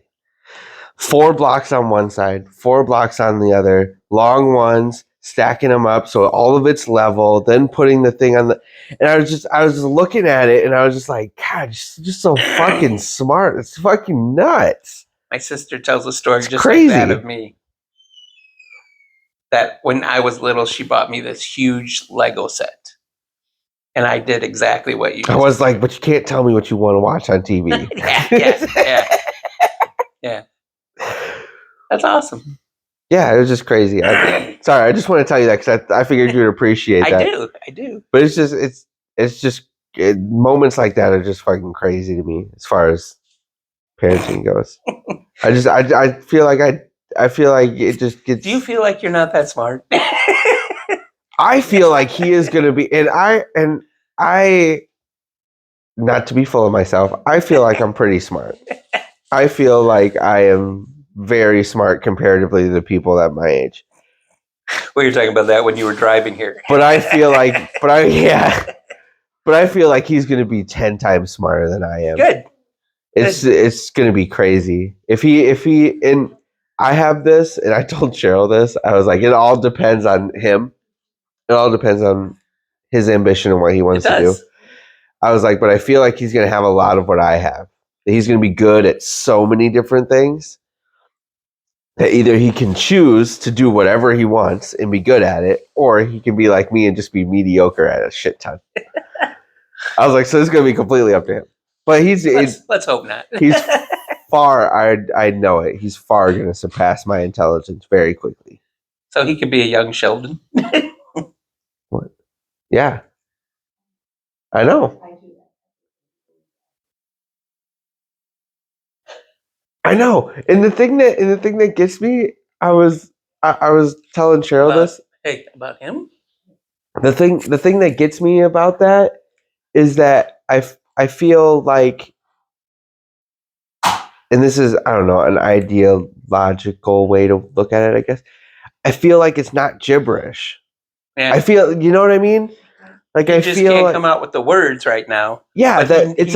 4 blocks on one side, 4 blocks on the other, long ones, stacking them up so all of it's level, then putting the thing on the. And I was just looking at it and I was just like, God, just so fucking smart. It's fucking nuts. My sister tells a story just crazy. like that of me. That when I was little, she bought me this huge Lego set. And I did exactly what you did. I was like, but you can't tell me what you want to watch on TV. Yeah. That's awesome. Yeah, it was just crazy. Sorry, I just want to tell you that because I figured you'd appreciate that. I do. But it's just moments like that are just fucking crazy to me as far as parenting goes. I feel like it just gets. Do you feel like you're not that smart? I feel like he is going to be, and I, not to be full of myself, I feel like I'm pretty smart. I feel like I am very smart comparatively to the people at my age. Well, you're talking about that when you were driving here. But I feel like, but I feel like he's going to be 10 times smarter than I am. Good. It's going to be crazy. If he, and I have this, and I told Cheryl this, I was like, it all depends on him. It all depends on his ambition and what he wants to do. I was like, but I feel like he's going to have a lot of what I have. He's going to be good at so many different things that either he can choose to do whatever he wants and be good at it, or he can be like me and just be mediocre at a shit ton. I was like, so it's going to be completely up to him. But let's hope not. He's far, I know it. He's far going to surpass my intelligence very quickly. So he could be a young Sheldon. What? Yeah. I know. I know. And the thing that gets me, I was telling Cheryl this. Hey, about him? The thing that gets me about that is that I feel like, and this is, I don't know, an ideological way to look at it, I guess. I feel like it's not gibberish. Man, I feel, you know what I mean? Like I just feel can't like, come out with the words right now. Yeah, that it's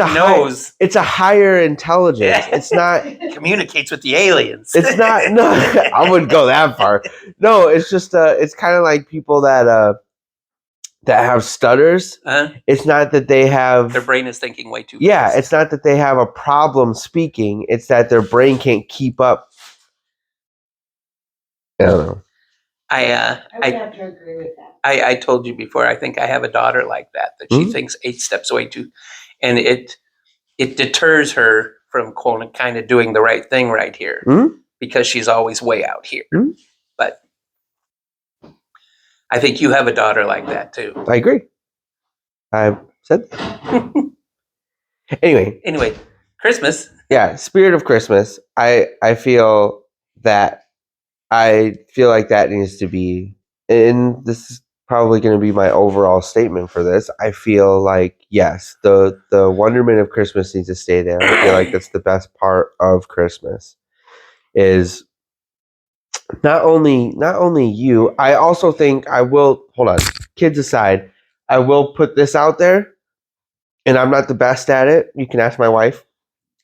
it's a higher intelligence. Yeah. It's not communicates with the aliens. It's not. No, I wouldn't go that far. No, it's just it's kind of like people that have stutters. It's not that they have their brain is thinking way too fast. Yeah, it's not that they have a problem speaking. It's that their brain can't keep up. I don't know. I would have to agree with that. I told you before, I think I have a daughter like that she thinks 8 steps away too. and it deters her from kind of doing the right thing right here because she's always way out here. But I think you have a daughter like that too. I agree. I said that. Anyway, Christmas. yeah, spirit of Christmas. I feel like that needs to be, and this is probably going to be my overall statement for this. I feel like, yes, the wonderment of Christmas needs to stay there. I feel like that's the best part of Christmas is not only you. I also think I will, hold on, kids aside, I will put this out there, and I'm not the best at it. You can ask my wife.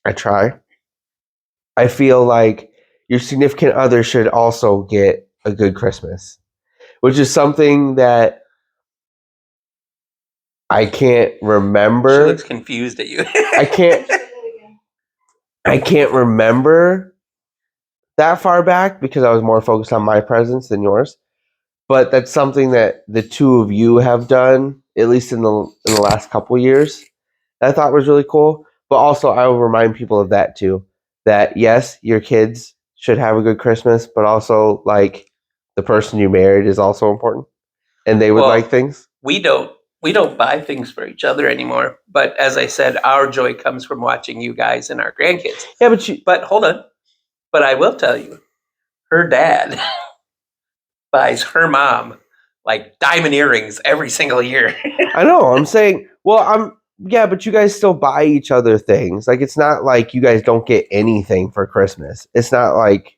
I try. I feel like your significant other should also get a good Christmas, which is something that I can't remember. She looks confused at you. I can't remember that far back because I was more focused on my presence than yours. But that's something that the two of you have done, at least in the last couple years, that I thought was really cool. But also, I will remind people of that too. That yes, your kids should have a good Christmas, but also like the person you married is also important, and they would like things. We don't buy things for each other anymore. But as I said, our joy comes from watching you guys and our grandkids. Yeah, but hold on. But I will tell you, her dad buys her mom like diamond earrings every single year. I know. I'm saying, but you guys still buy each other things. Like, it's not like you guys don't get anything for Christmas. It's not like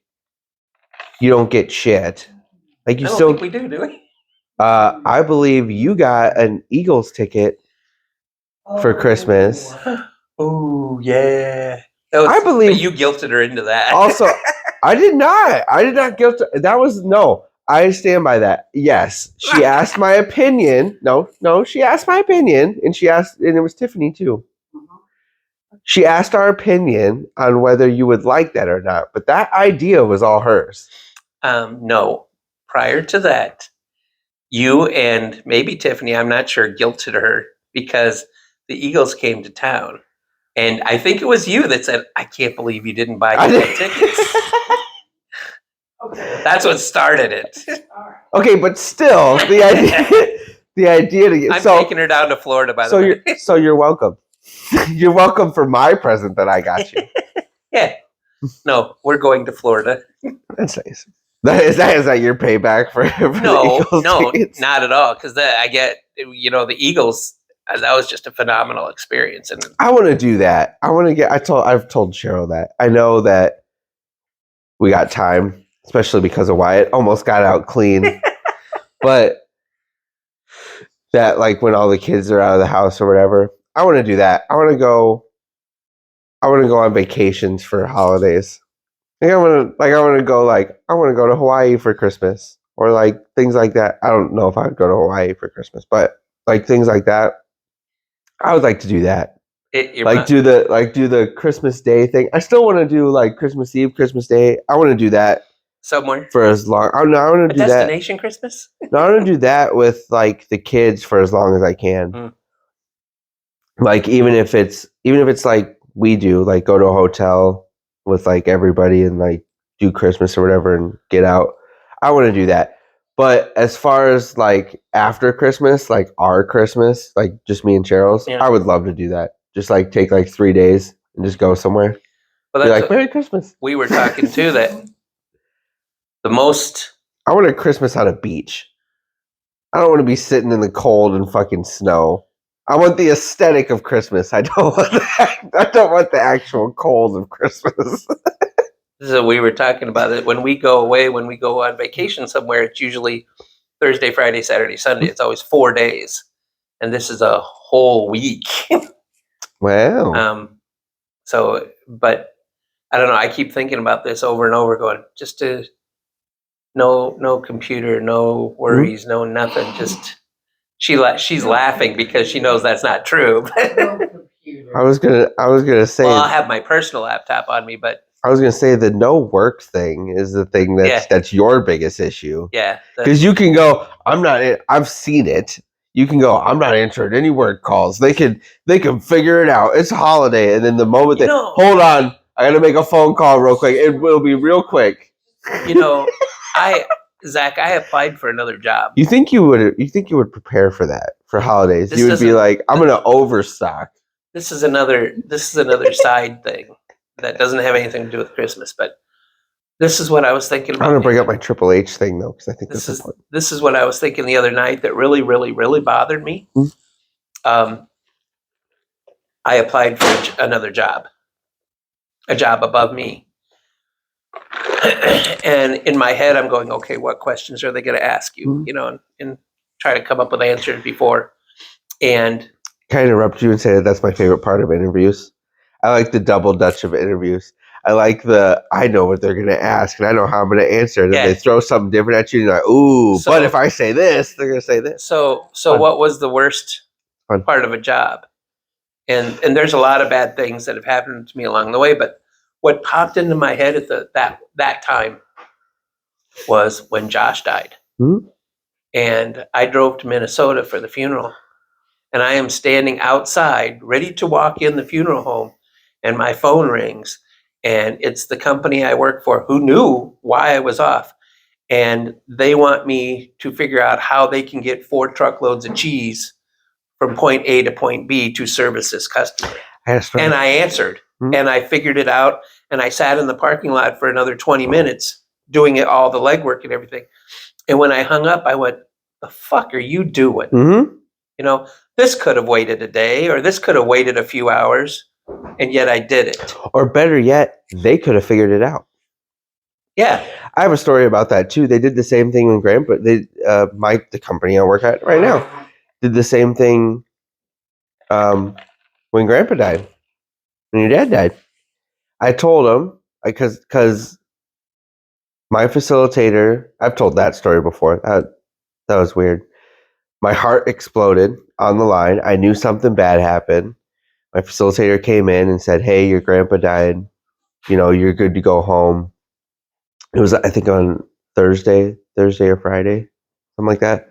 you don't get shit. Like, you I don't still. think we do we? I believe you got an Eagles ticket for Christmas. Oh yeah. I believe you guilted her into that. Also, I did not guilt. That was no. I stand by that. Yes, she asked my opinion. No, she asked my opinion, and it was Tiffany too. She asked our opinion on whether you would like that or not, but that idea was all hers. No. Prior to that, you and maybe Tiffany, I'm not sure, guilted her because the Eagles came to town. And I think it was you that said, I can't believe you didn't buy tickets. Okay. That's what started it. Okay, but still, the idea to get. I'm taking her down to Florida, by the way. So you're welcome. You're welcome for my present that I got you. Yeah. No, we're going to Florida. That's nice. Is that your payback for No, the Eagles tickets? Not at all. Because I get, the Eagles. That was just a phenomenal experience, and I want to do that. I've told Cheryl that. I know that we got time, especially because of Wyatt almost got out clean. But that, like, when all the kids are out of the house or whatever, I want to do that. I want to go on vacations for holidays. I want to go to Hawaii for Christmas or like things like that. I don't know if I'd go to Hawaii for Christmas, but like things like that. I would like to do that. Do the Christmas Day thing. I still want to do like Christmas Eve, Christmas Day. I want to do that somewhere for as long. I want to do that. Destination Christmas. No, I want to do that with like the kids for as long as I can. Like even if it's like we do, like go to a hotel with like everybody and like do Christmas or whatever and get out. I want to do that. But as far as like after Christmas, like our Christmas, like just me and Cheryl's, I would love to do that. Just like take like 3 days and just go somewhere. Well, be like, Merry Christmas. We were talking too that the most. I want a Christmas on a beach. I don't want to be sitting in the cold and fucking snow. I want the aesthetic of Christmas. I don't want the actual cold of Christmas. So we were talking about it when we go away, when we go on vacation somewhere, it's usually Thursday, Friday, Saturday, Sunday. It's always 4 days. And this is a whole week. Wow. But I don't know. I keep thinking about this over and over going, just to no computer, no worries, no nothing. Just she's laughing because she knows that's not true. I was gonna say. Well, I'll have my personal laptop on me, but I was gonna say the no work thing is the thing that's your biggest issue. Yeah, because you can go. I'm not. I've seen it. You can go, I'm not answering any work calls. They can figure it out. It's a holiday. And then the moment hold on, I gotta make a phone call real quick. It will be real quick. Zach, I applied for another job. You think you would prepare for that for holidays? You would be like, I'm gonna overstock. This is another side thing that doesn't have anything to do with Christmas, but this is what I was thinking about. I'm gonna bring up my Triple H thing though, because I think this is what I was thinking the other night that really, really, really bothered me. Mm-hmm. I applied for another job, a job above me. And in my head, I'm going, okay, what questions are they going to ask you? Mm-hmm. And try to come up with answers before. And can I interrupt you and say that's my favorite part of interviews? I like the double dutch of interviews. I like I know what they're going to ask, and I know how I'm going to answer. And they throw something different at you, and you're like, ooh, but if I say this, they're going to say this. So what was the worst part of a job? And there's a lot of bad things that have happened to me along the way, but what popped into my head at that time was when Josh died. Mm-hmm. And I drove to Minnesota for the funeral. And I am standing outside, ready to walk in the funeral home, and my phone rings. And it's the company I work for who knew why I was off. And they want me to figure out how they can get 4 truckloads of cheese from point A to point B to service this customer. And I answered, and I figured it out. And I sat in the parking lot for another 20 minutes doing all the legwork and everything. And when I hung up, I went, the fuck are you doing? Mm-hmm. This could have waited a day, or this could have waited a few hours, and yet I did it. Or better yet, they could have figured it out. Yeah. I have a story about that too. They did the same thing when Grandpa, the company I work at right now, did the same thing when Grandpa died, when your dad died. I told him, because my facilitator, I've told that story before. That was weird. My heart exploded on the line. I knew something bad happened. My facilitator came in and said, hey, your grandpa died. You're good to go home. It was, I think, on Thursday or Friday, something like that.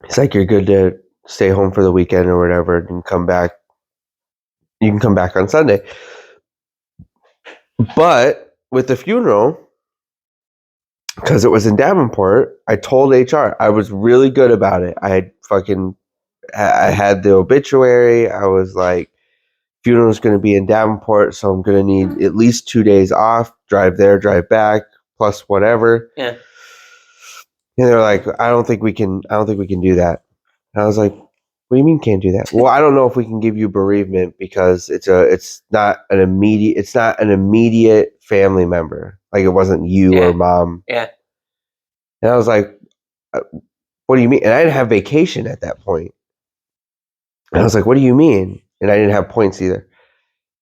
It's like, you're good to stay home for the weekend or whatever and come back. You can come back on Sunday. But with the funeral, because it was in Davenport, I told HR. I was really good about it. I had the obituary. I was like, funeral's going to be in Davenport, so I'm going to need at least 2 days off, drive there, drive back, plus whatever. Yeah. And they're like, I don't think we can do that. And I was like, what do you mean can't do that? Well, I don't know if we can give you bereavement because it's not an immediate family member. Like, it wasn't you or mom. Yeah. And I was like, what do you mean? And I didn't have vacation at that point. And I was like, what do you mean? And I didn't have points either.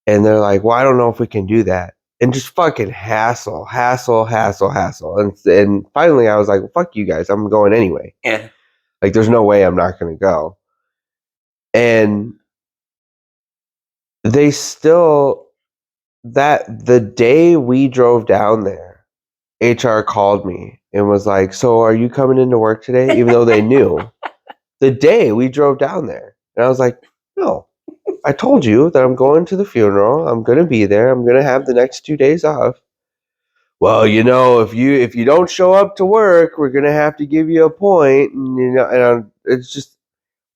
And they're like, well, I don't know if we can do that. And just fucking hassle. And finally I was like, well, fuck you guys. I'm going anyway. Yeah. Like, there's no way I'm not going to go. And they still, the day we drove down there, HR called me and was like, so are you coming into work today? Even though they knew. The day we drove down there. And I was like, no. I told you that I'm going to the funeral. I'm going to be there. I'm going to have the next 2 days off. Well, if you don't show up to work, we're going to have to give you a point. And it's just,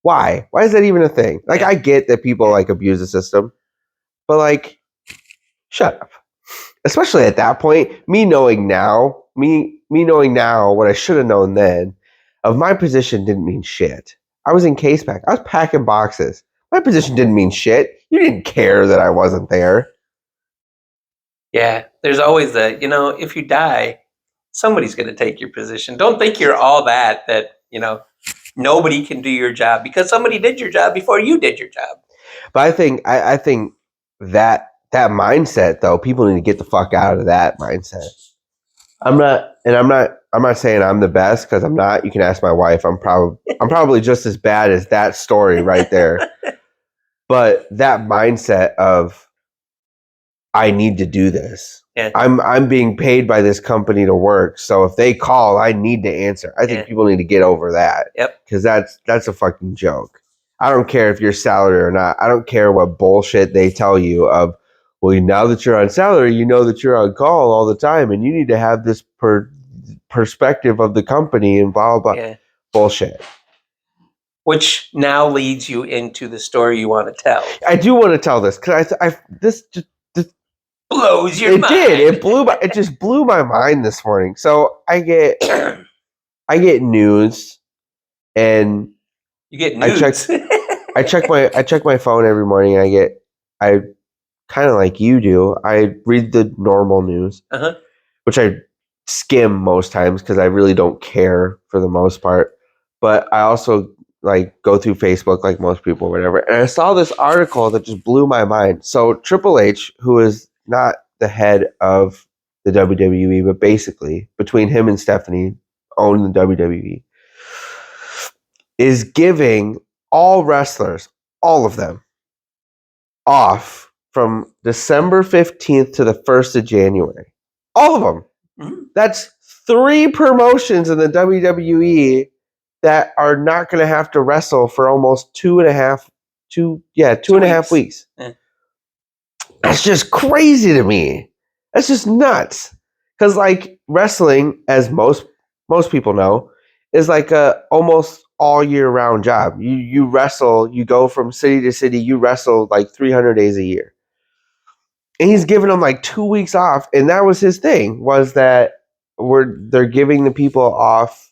why? Why is that even a thing? Like, I get that people abuse the system, but shut up. Especially at that point, me knowing now what I should have known then, of my position didn't mean shit. I was in case pack. I was packing boxes. My position didn't mean shit. You didn't care that I wasn't there. Yeah, there's always if you die, somebody's going to take your position. Don't think you're all that nobody can do your job, because somebody did your job before you did your job. But I think that mindset, though, people need to get the fuck out of that mindset. I'm not saying I'm the best, because I'm not. You can ask my wife. I'm probably just as bad as that story right there. But that mindset of, I need to do this. Yeah. I'm being paid by this company to work. So if they call, I need to answer. I think Yeah. people need to get over that. Yep. Because that's a fucking joke. I don't care if you're salary or not. I don't care what bullshit they tell you of, well, now that you're on salary, you know that you're on call all the time and you need to have this perspective of the company and blah, blah, blah. Yeah. Bullshit. Which now leads you into the story you want to tell. I do want to tell this because this Blows your it mind. did. It just blew my mind this morning. So I get news and You get I nudes. I check my phone every morning. I kind of like you do. I read the normal news, Uh-huh. which I skim most times because I really don't care for the most part. But I also like go through Facebook like most people, or whatever. And I saw this article that just blew my mind. So Triple H, who is not the head of the WWE, but basically between him and Stephanie own the WWE, is giving all wrestlers, all of them, off from December 15th to the 1st of January. All of them. Mhm. That's 3 promotions in the WWE that are not going to have to wrestle for almost 2.5 weeks. Yeah. That's just crazy to me. That's just nuts. Because like wrestling, as most people know, is like a almost all year round job. You wrestle, you go from city to city, you wrestle like 300 days a year. And he's giving them like 2 weeks off, and that was his thing, was that they're giving the people off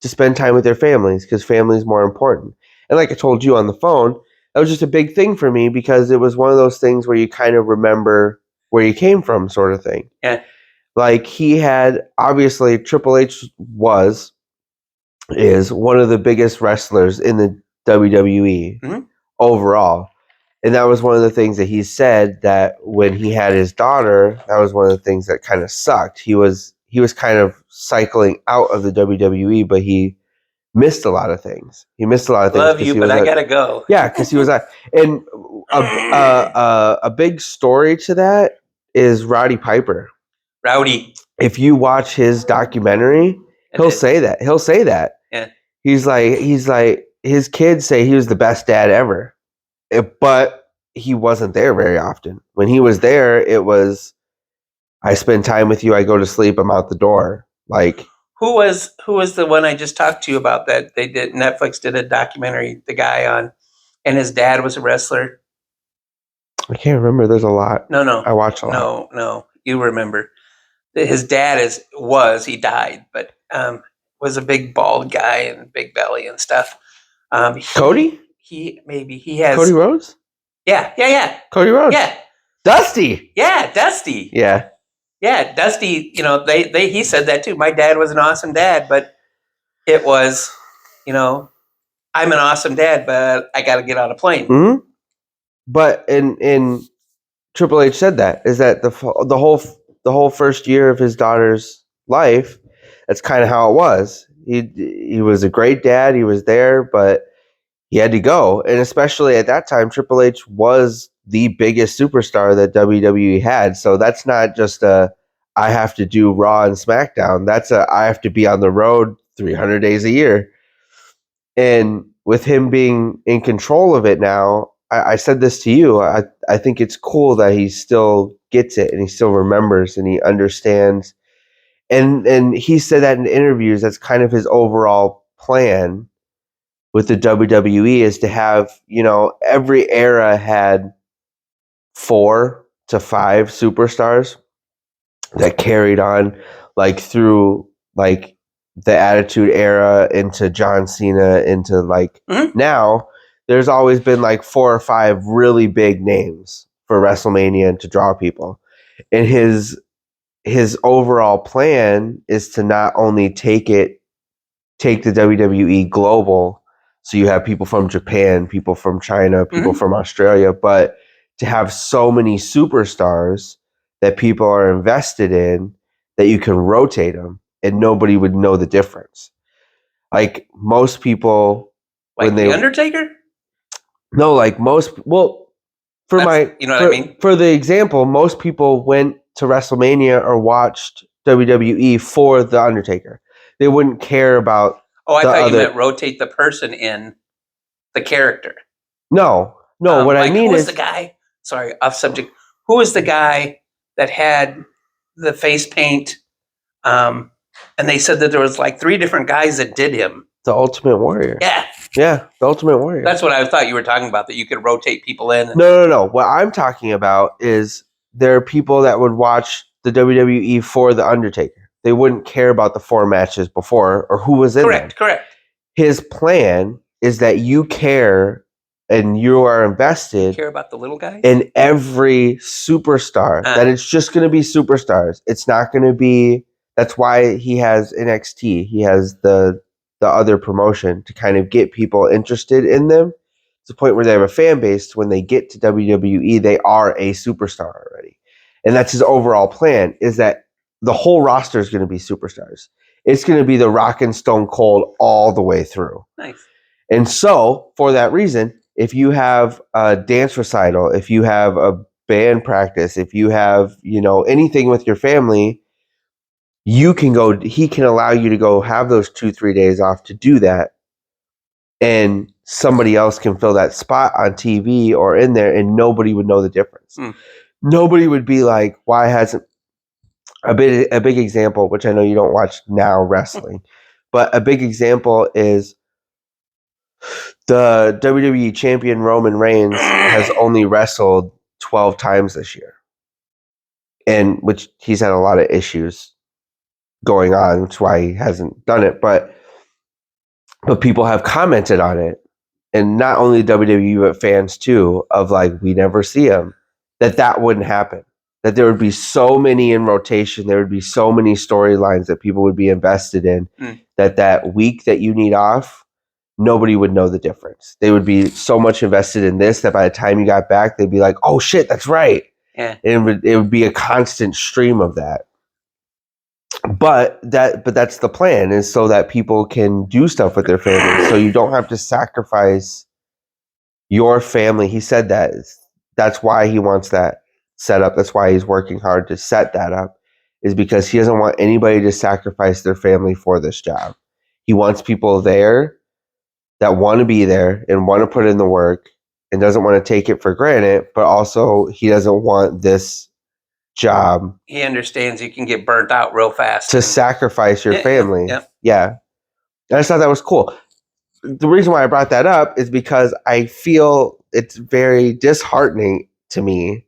to spend time with their families because family is more important. And like I told you on the phone, that was just a big thing for me because it was one of those things where you kind of remember where you came from, sort of thing. Yeah. Like he had, obviously, Triple H is one of the biggest wrestlers in the WWE Mhm. overall. And that was one of the things that he said, that when he had his daughter, that was one of the things that kind of sucked. He was kind of cycling out of the WWE, but he missed a lot of things. He missed a lot of things. Love you, but I gotta go. Yeah, because he was at, and a big story to that is Roddy Piper. Rowdy. If you watch his documentary, he'll say that. He'll say that. Yeah. He's like his kids say he was the best dad ever. But he wasn't there very often. When he was there, it was, I spend time with you, I go to sleep, I'm out the door. Like, Who was the one I just talked to you about that they did? Netflix did a documentary, the guy on, and his dad was a wrestler. I can't remember. There's a lot. No. I watch a lot. No. You remember. His dad he died, but was a big bald guy and big belly and stuff. Cody? He has Cody Rhodes? Yeah. Cody Rhodes? Yeah. Dusty? Yeah, Dusty. Yeah. Yeah, Dusty, he said that too. My dad was an awesome dad, but it was, I'm an awesome dad, but I got to get on a plane. Mm-hmm. But in Triple H said that, is that the whole first year of his daughter's life, that's kind of how it was. He was a great dad. He was there, but he had to go. And especially at that time, Triple H was the biggest superstar that WWE had. So that's not just I have to do Raw and SmackDown. That's I have to be on the road 300 days a year. And with him being in control of it now, I said this to you, I think it's cool that he still gets it and he still remembers and he understands. And he said that in interviews, that's kind of his overall plan with the WWE, is to have, every era had 4 to 5 superstars that carried on, like through like the Attitude Era into John Cena into like now. There's always been like 4 or 5 really big names for WrestleMania to draw people. And his overall plan is to not only take the WWE global, so you have people from Japan, people from China, people from Australia, but to have so many superstars that people are invested in that you can rotate them and nobody would know the difference. Like most people, like The Undertaker? No, like most, well, for what I mean? For the example, most people went to WrestleMania or watched WWE for The Undertaker. They wouldn't care about Oh, I the thought you other- meant rotate the person in the character. No. What I Like, mean who was is the guy? Sorry, off subject. Who was the guy that had the face paint? And they said that there was like 3 different guys that did him. The Ultimate Warrior. Yeah, Yeah, The Ultimate Warrior. that's what I thought you were talking about. That you could rotate people in. No. What I'm talking about is there are people that would watch the WWE for The Undertaker. They wouldn't care about the 4 matches before or who was in them. Correct. His plan is that you care and you are invested Care about the little guy? in every superstar. That it's just going to be superstars. It's not going to be. That's why he has NXT. He has the other promotion to kind of get people interested in them. To the point where they have a fan base. When they get to WWE, they are a superstar already, and that's his overall plan. Is that the whole roster is going to be superstars. It's going to be the Rock and Stone Cold all the way through. Nice. And so, for that reason, if you have a dance recital, if you have a band practice, if you have, anything with your family, you can go, he can allow you to go have those 2-3 days off to do that. And somebody else can fill that spot on TV or in there, and nobody would know the difference. Nobody would be like, why hasn't a big example, which I know you don't watch now wrestling, but a big example is the WWE champion Roman Reigns has only wrestled 12 times this year, and which he's had a lot of issues going on, which is why he hasn't done it. But people have commented on it, and not only WWE but fans too, of like, we never see him. That wouldn't happen. That there would be so many in rotation, there would be so many storylines that people would be invested in. That week that you need off, nobody would know the difference. They would be so much invested in this that by the time you got back, they'd be like, "Oh shit, that's right." Yeah. And it would be a constant stream of that. But that's the plan, is so that people can do stuff with their families. So you don't have to sacrifice your family. He said that. That's why he wants that set up. That's why he's working hard to set that up, is because he doesn't want anybody to sacrifice their family for this job. He wants people there that want to be there and want to put in the work and doesn't want to take it for granted, but also he doesn't want this job. He understands you can get burnt out real fast. To sacrifice your family. Yeah. And I just thought that was cool. The reason why I brought that up is because I feel it's very disheartening to me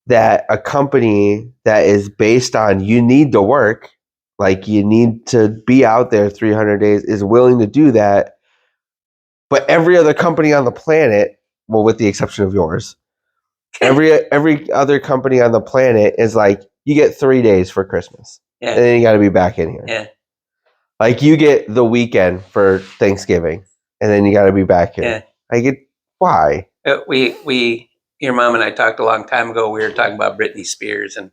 that a company that is based on you need to work, like you need to be out there 300 days, is willing to do that. But every other company on the planet, well, with the exception of yours, every other company on the planet is like, you get 3 days for Christmas. Yeah. And then you got to be back in here. Yeah. Like you get the weekend for Thanksgiving, and then you got to be back here. Yeah. I get why. Your mom and I talked a long time ago. We were talking about Britney Spears, and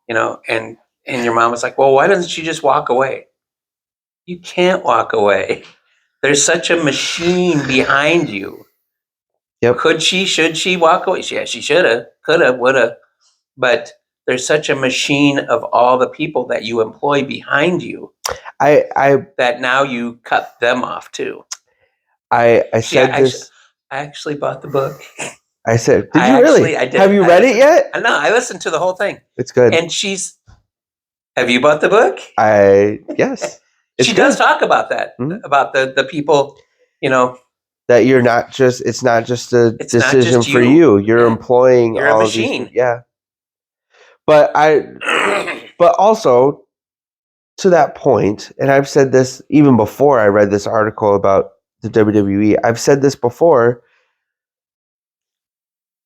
and your mom was like, "Well, why doesn't she just walk away?" You can't walk away. There's such a machine behind you. Yep. Could she? Should she walk away? Yeah, she should have, could have, would have. But there's such a machine of all the people that you employ behind you. That now you cut them off too. I said this. I actually bought the book. I said, did you really? I did. Have you read it yet? No, I listened to the whole thing. It's good. And have you bought the book? Yes. She does talk about that, about the people, that you're not just, it's not just a decision for you. You're employing You're all a of these machine. people. Yeah. But also to that point, and I've said this even before I read this article about the WWE, I've said this before,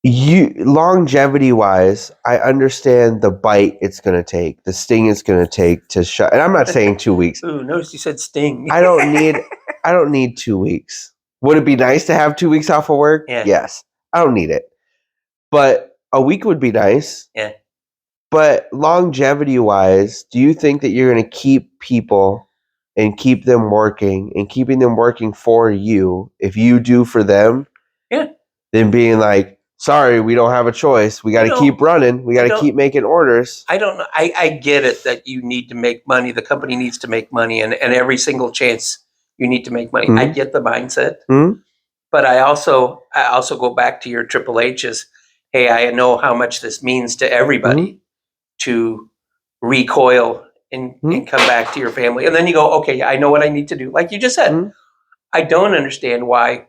longevity wise, I understand the bite it's going to take, the sting it's going to take to shut. And I'm not saying 2 weeks. Ooh, notice you said sting. I don't need 2 weeks. Would it be nice to have 2 weeks off of work? Yeah. Yes. I don't need it. But a week would be nice. Yeah. But longevity wise, do you think that you're going to keep people and keep them working and keeping them working for you if you do for them? Yeah. Than being like, sorry, we don't have a choice. We got to No, keep running. We got to don't- keep making orders. I don't know. I get it that you need to make money. The company needs to make money, and every single chance you need to make money. I Mhm. get the mindset, Mhm. but I also go back to your Triple H's. Hey, I know how much this means to everybody to recoil and come back to your family, and then you go, okay, I know what I need to do. Like you just said, Mhm. I don't understand why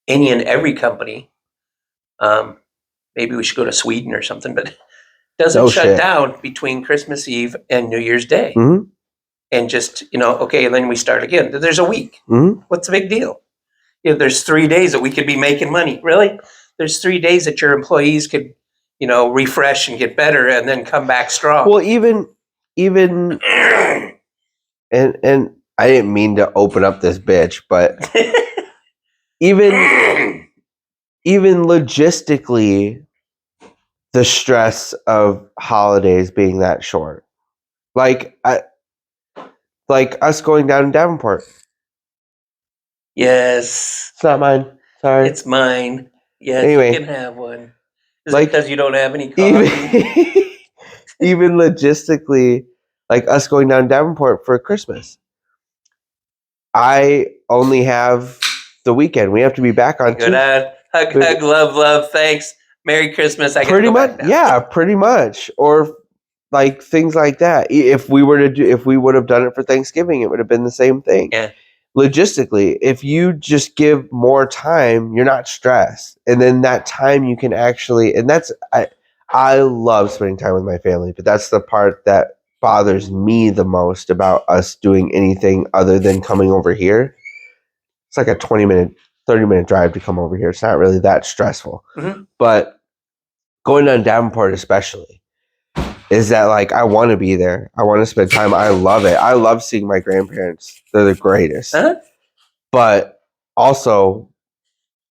any and every company. Maybe we should go to Sweden or something, but doesn't No shut shit. down between Christmas Eve and New Year's Day. Mhm. And just, okay, and then we start again. There's a week. Mhm. What's the big deal? There's 3 days that we could be making money. Really? There's 3 days that your employees could, refresh and get better and then come back strong. Well, even and I didn't mean to open up this bitch, but even logistically, the stress of holidays being that short, like us going down to Davenport. Yes, It's not mine. Sorry. it's mine. Yes, Anyway. you can have one. Is Like, it because you don't have any coffee? even even logistically, like us going down to Davenport for Christmas. I only have the weekend. We have to be back on Good Tuesday. hug, love, thanks. Merry Christmas. I get to Pretty go much, back now. yeah, pretty much, or like things like that. If we would have done it for Thanksgiving, it would have been the same thing. Yeah. Logistically, if you just give more time, you're not stressed, and then that time you can actually, and that's I love spending time with my family, but that's the part that bothers me the most about us doing anything other than coming over here. It's like a 20-minute, 30-minute drive to come over here. It's not really that stressful. Mhm. But going down Davenport especially is that, like, I want to be there. I want to spend time. I love it. I love seeing my grandparents. They're the greatest. Huh? But also,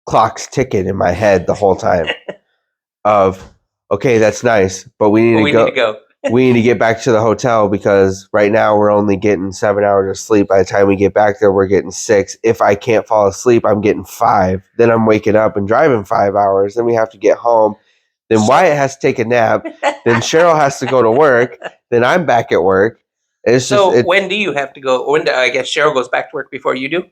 clock's ticking in my head the whole time of, okay, that's nice, but we need to go. We need to get back to the hotel because right now we're only getting 7 hours of sleep. By the time we get back there, we're getting 6. If I can't fall asleep, I'm getting 5. Then I'm waking up and driving 5 hours. Then we have to get home. Then Wyatt has to take a nap. Then Cheryl has to go to work. Then I'm back at work. It's So just, when do you have to go? I guess Cheryl goes back to work before you do?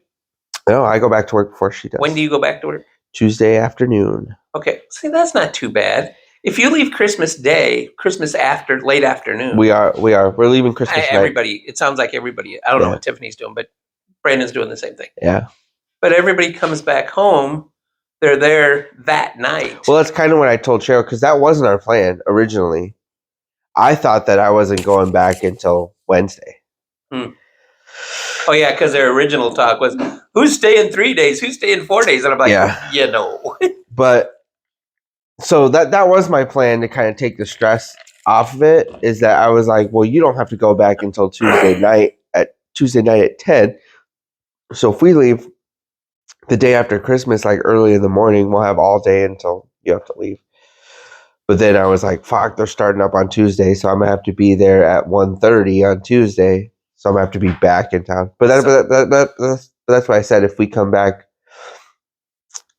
no, I go back to work before she does. When do you go back to work? Tuesday afternoon. Okay. See, that's not too bad. If you leave Christmas Day, Christmas after, late afternoon. We're leaving Christmas night. Everybody, it sounds like everybody, I don't know Yeah. what Tiffany's doing, but Brandon's doing the same thing. Yeah. But everybody comes back home. They're there that night. Well, that's kind of what I told Cheryl, because that wasn't our plan originally. I thought that I wasn't going back until Wednesday. Oh, yeah, because their original talk was, who's staying 3 days? Who's staying 4 days? And I'm like, Yeah. But so that was my plan, to kind of take the stress off of it, is that I was like, well, you don't have to go back until Tuesday night at 10. So if we leave the day after Christmas, like early in the morning, we'll have all day until you have to leave. But then I was like, fuck, they're starting up on Tuesday, so I'm going to have to be there at 1:30 on Tuesday. So I'm going to have to be back in town. But that's why I said, if we come back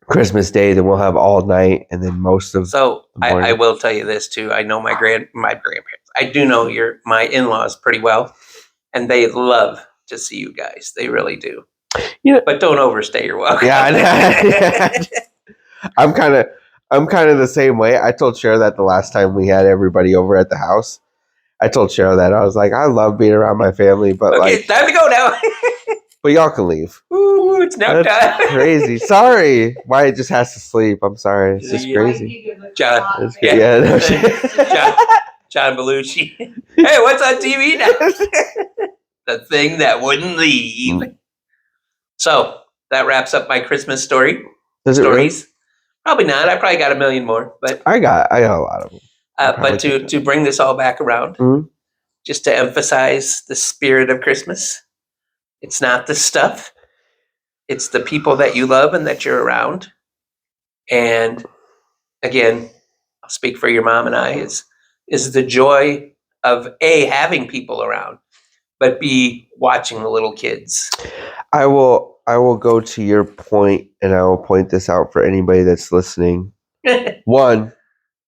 Christmas Day, then we'll have all night, and then most of So the morning. I will tell you this too. I know my grandparents. I do know my in-laws pretty well, and they love to see you guys. They really do. But don't overstay your welcome. Yeah, I'm kind of the same way. I told Cheryl that the last time we had everybody over at the house. I told Cheryl that I was like, I love being around my family, but Okay, it's time to go now. but y'all can leave. Ooh, it's nap That's time. crazy. Sorry, Wyatt just has to sleep. I'm sorry. It's just Yeah. crazy. John. It's good. Yeah, no, John Belushi. Hey, what's on TV now? The thing that wouldn't leave. So that wraps up my Christmas stories. Probably not. I probably got a million more, but I got a lot of them. but to bring this all back around, just to emphasize the spirit of Christmas, it's not the stuff, it's the people that you love and that you're around. And again, I'll speak for your mom and I, is the joy of A, having people around, but B, watching the little kids. I will go to your point, and I will point this out for anybody that's listening. One,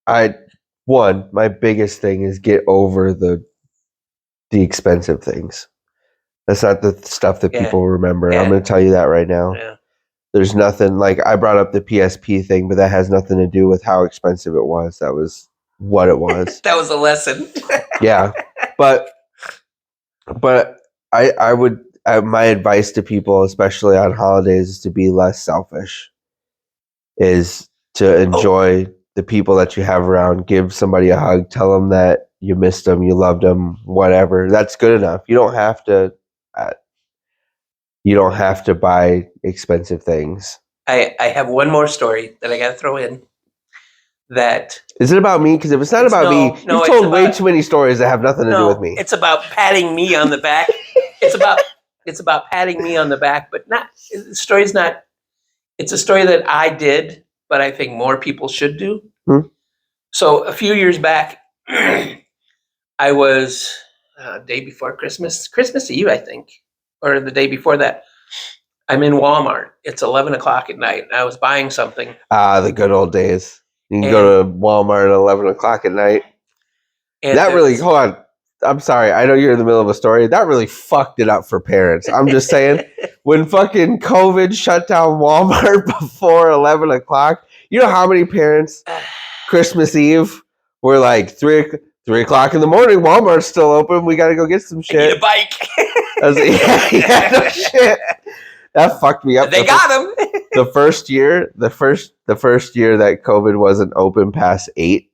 my biggest thing is get over the expensive things. That's not the stuff that Yeah. people remember. Yeah. I'm going to tell you that right now. Yeah. There's nothing like I brought up the PSP thing, but that has nothing to do with how expensive it was. That was what it was. That was a lesson. Yeah, but I would my advice to people, especially on holidays, is to be less selfish. Is to enjoy the people that you have around. Give somebody a hug. Tell them that you missed them, you loved them, whatever. That's good enough. You don't have to. You don't have to buy expensive things. I have one more story that I got to throw in. That is it about me? Because if it's not about me, you've told way too many stories that have nothing to do with me. It's about patting me on the back. it's about patting me on the back, but not the story's not. It's a story that I did, but I think more people should do. So a few years back, I was day before Christmas Eve, I think, or the day before that. I'm in Walmart. It's 11 o'clock at night, and I was buying something. The good old days. You can go to Walmart at 11 o'clock at night. That really, hold on. I'm sorry. I know you're in the middle of a story. That really fucked it up for parents. I'm just saying, when fucking COVID shut down Walmart before 11 o'clock, you know how many parents Christmas Eve were like 3 o'clock in the morning, Walmart's still open. We got to go get some shit. I need a bike. No shit. That fucked me up. They got him. The first year that COVID wasn't open past 8,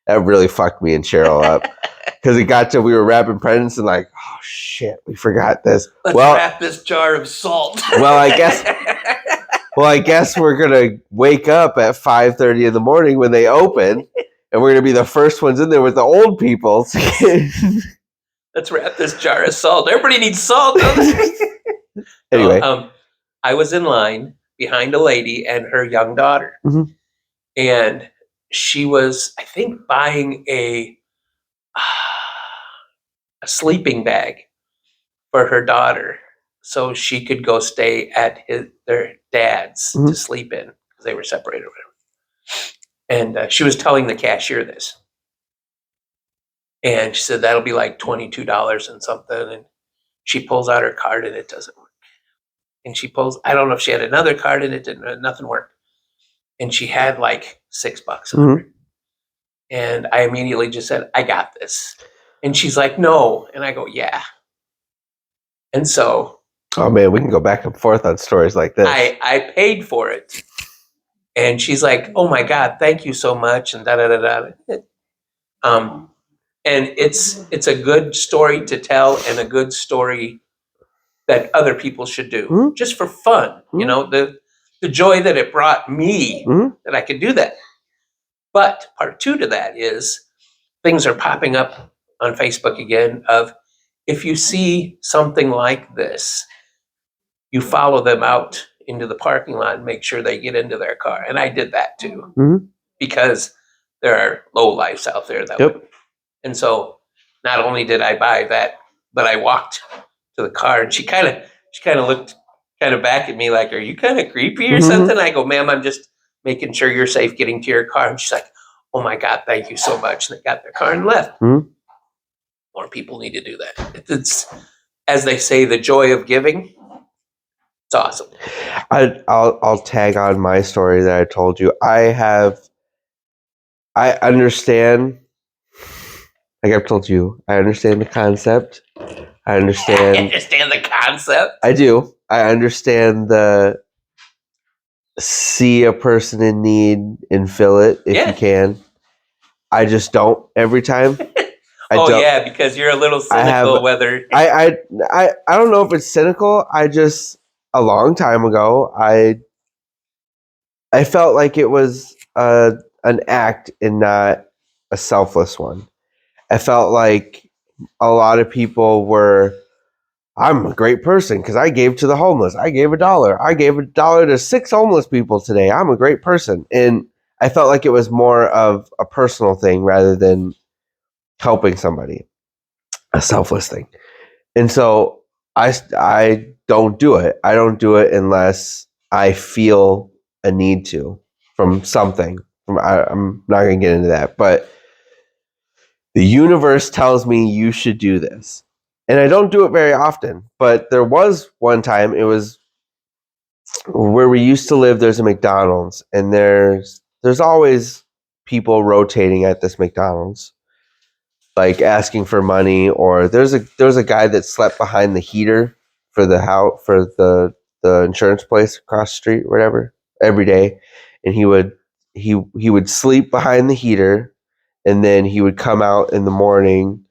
that really fucked me and Cheryl up. Because it got to, we were wrapping presents and like, oh shit, we forgot this. Let's wrap this jar of salt. I guess we're gonna wake up at 5:30 in the morning when they open, and we're gonna be the first ones in there with the old people. Let's wrap this jar of salt. Everybody needs salt. Anyway, I was in line behind a lady and her young daughter, and she was, I think, buying a sleeping bag for her daughter so she could go stay at their dad's to sleep in because they were separated or whatever. And she was telling the cashier this. And she said, that'll be like $22 and something. And she pulls out her card and it doesn't work. And she pulls, I don't know if she had another card and nothing worked. And she had like $6 on her. And I immediately just said, I got this. And she's like, no. And I go, yeah. And so. Oh man, we can go back and forth on stories like this. I paid for it. And she's like, oh my God, thank you so much. And da-da-da-da. And it's a good story to tell and a good story that other people should do just for fun. You know, the joy that it brought me that I could do that. But part 2 to that is things are popping up on Facebook again of if you see something like this, you follow them out into the parking lot and make sure they get into their car. And I did that too because there are lowlifes out there that would. And so not only did I buy that, but I walked to the car and she kind of looked kind of back at me like, are you kind of creepy or something? I go, ma'am, I'm just making sure you're safe getting to your car. And she's like, oh my God, thank you so much. And they got their car and left. More people need to do that. It's, as they say, the joy of giving. It's awesome. I'll tag on my story that I told you. I understand, like I've told you, I understand the concept. I understand the concept. I do. I understand the see a person in need and fill it if you can. I just don't every time. Yeah, because you're a little cynical. I don't know if it's cynical. I just a long time ago I felt like it was an act and not a selfless one. I felt like a lot of people were, I'm a great person because I gave to the homeless. I gave $1. I gave $1 to 6 homeless people today. I'm a great person. And I felt like it was more of a personal thing rather than helping somebody, a selfless thing. And so I don't do it. I don't do it unless I feel a need to from something. I'm not going to get into that, but the universe tells me you should do this. And I don't do it very often, but there was one time, it was where we used to live. There's a McDonald's, and there's always people rotating at this McDonald's, like asking for money, or there was a guy that slept behind the heater for the house, for the insurance place across the street, or whatever, every day, and he would sleep behind the heater, and then he would come out in the morning,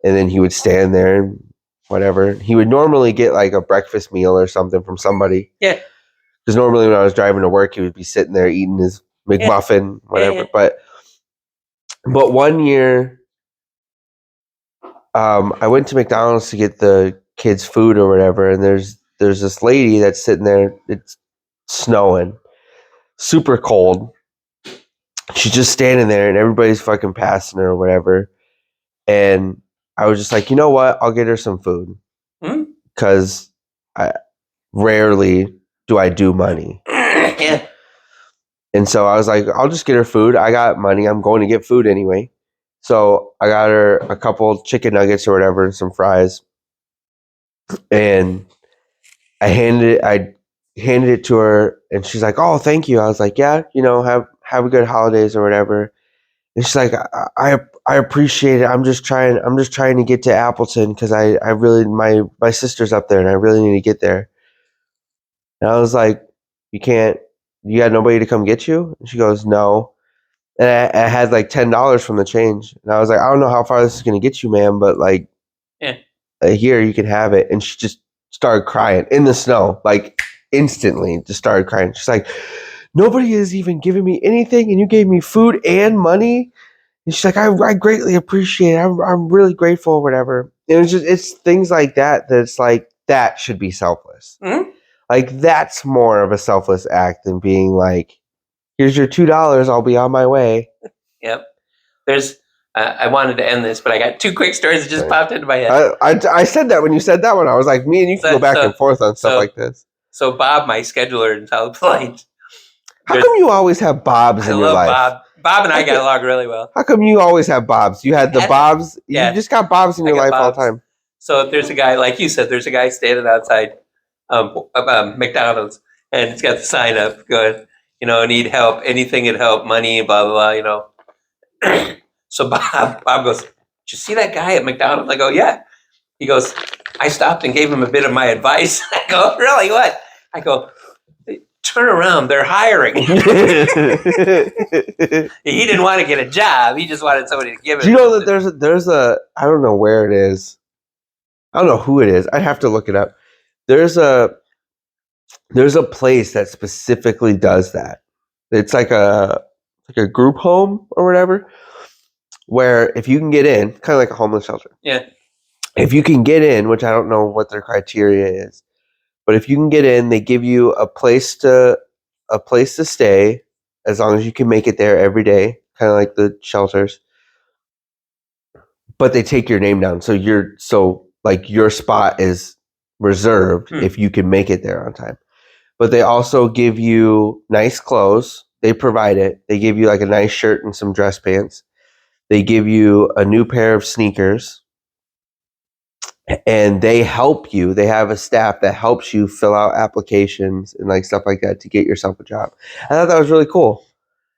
and then he would stand there and whatever. He would normally get like a breakfast meal or something from somebody. Yeah. Because normally when I was driving to work, he would be sitting there eating his McMuffin, whatever. Yeah. But one year, I went to McDonald's to get the kids food or whatever, and there's this lady that's sitting there. It's snowing, super cold. She's just standing there, and everybody's fucking passing her or whatever. And I was just like, you know what? I'll get her some food, because I rarely do I do money. Yeah. And so I was like, I'll just get her food. I got money. I'm going to get food anyway. So I got her a couple chicken nuggets or whatever and some fries. And I handed it to her, and she's like, "Oh, thank you." I was like, "Yeah, have a good holidays or whatever." And she's like, I appreciate it. I'm just trying to get to Appleton, because I really, my sister's up there and I really need to get there. And I was like, you got nobody to come get you? And she goes, no. And I had like $10 from the change. And I was like, I don't know how far this is going to get you, ma'am, but like, here, you can have it. And she just started crying in the snow, like instantly just started crying. She's like, nobody is even giving me anything, and you gave me food and money. And she's like, I greatly appreciate it. I'm really grateful or whatever. And it's things like that it's like, that should be selfless. Mm-hmm. Like, that's more of a selfless act than being like, here's your $2, I'll be on my way. Yep. There's, I wanted to end this, but I got two quick stories that just popped into my head. I said that when you said that one. I was like, me and you can go back and forth on stuff like this. So Bob, my scheduler in South Plains. How come you always have Bobs in your life? Bob and I got along really well. How come you always have Bobs? You had the Bobs. Yeah. You just got Bobs in your life all the time. So there's a guy, like you said, there's a guy standing outside McDonald's, and it's got the sign up going, need help, anything would help, money, blah, blah, blah, So Bob goes, did you see that guy at McDonald's? I go, yeah. He goes, I stopped and gave him a bit of my advice. I go, really, what? I go, turn around, they're hiring. He didn't want to get a job. He just wanted somebody to give him. Do you know that there's a, I don't know where it is. I don't know who it is. I'd have to look it up. There's a place that specifically does that. It's like a group home or whatever, where if you can get in, kind of like a homeless shelter. Yeah. If you can get in, which I don't know what their criteria is, but if you can get in, they give you a place to stay as long as you can make it there every day, kind of like the shelters. But they take your name down, so your spot is reserved if you can make it there on time. But they also give you nice clothes. They provide it. They give you like a nice shirt and some dress pants. They give you a new pair of sneakers. And they help you. They have a staff that helps you fill out applications and like stuff like that to get yourself a job. I thought that was really cool.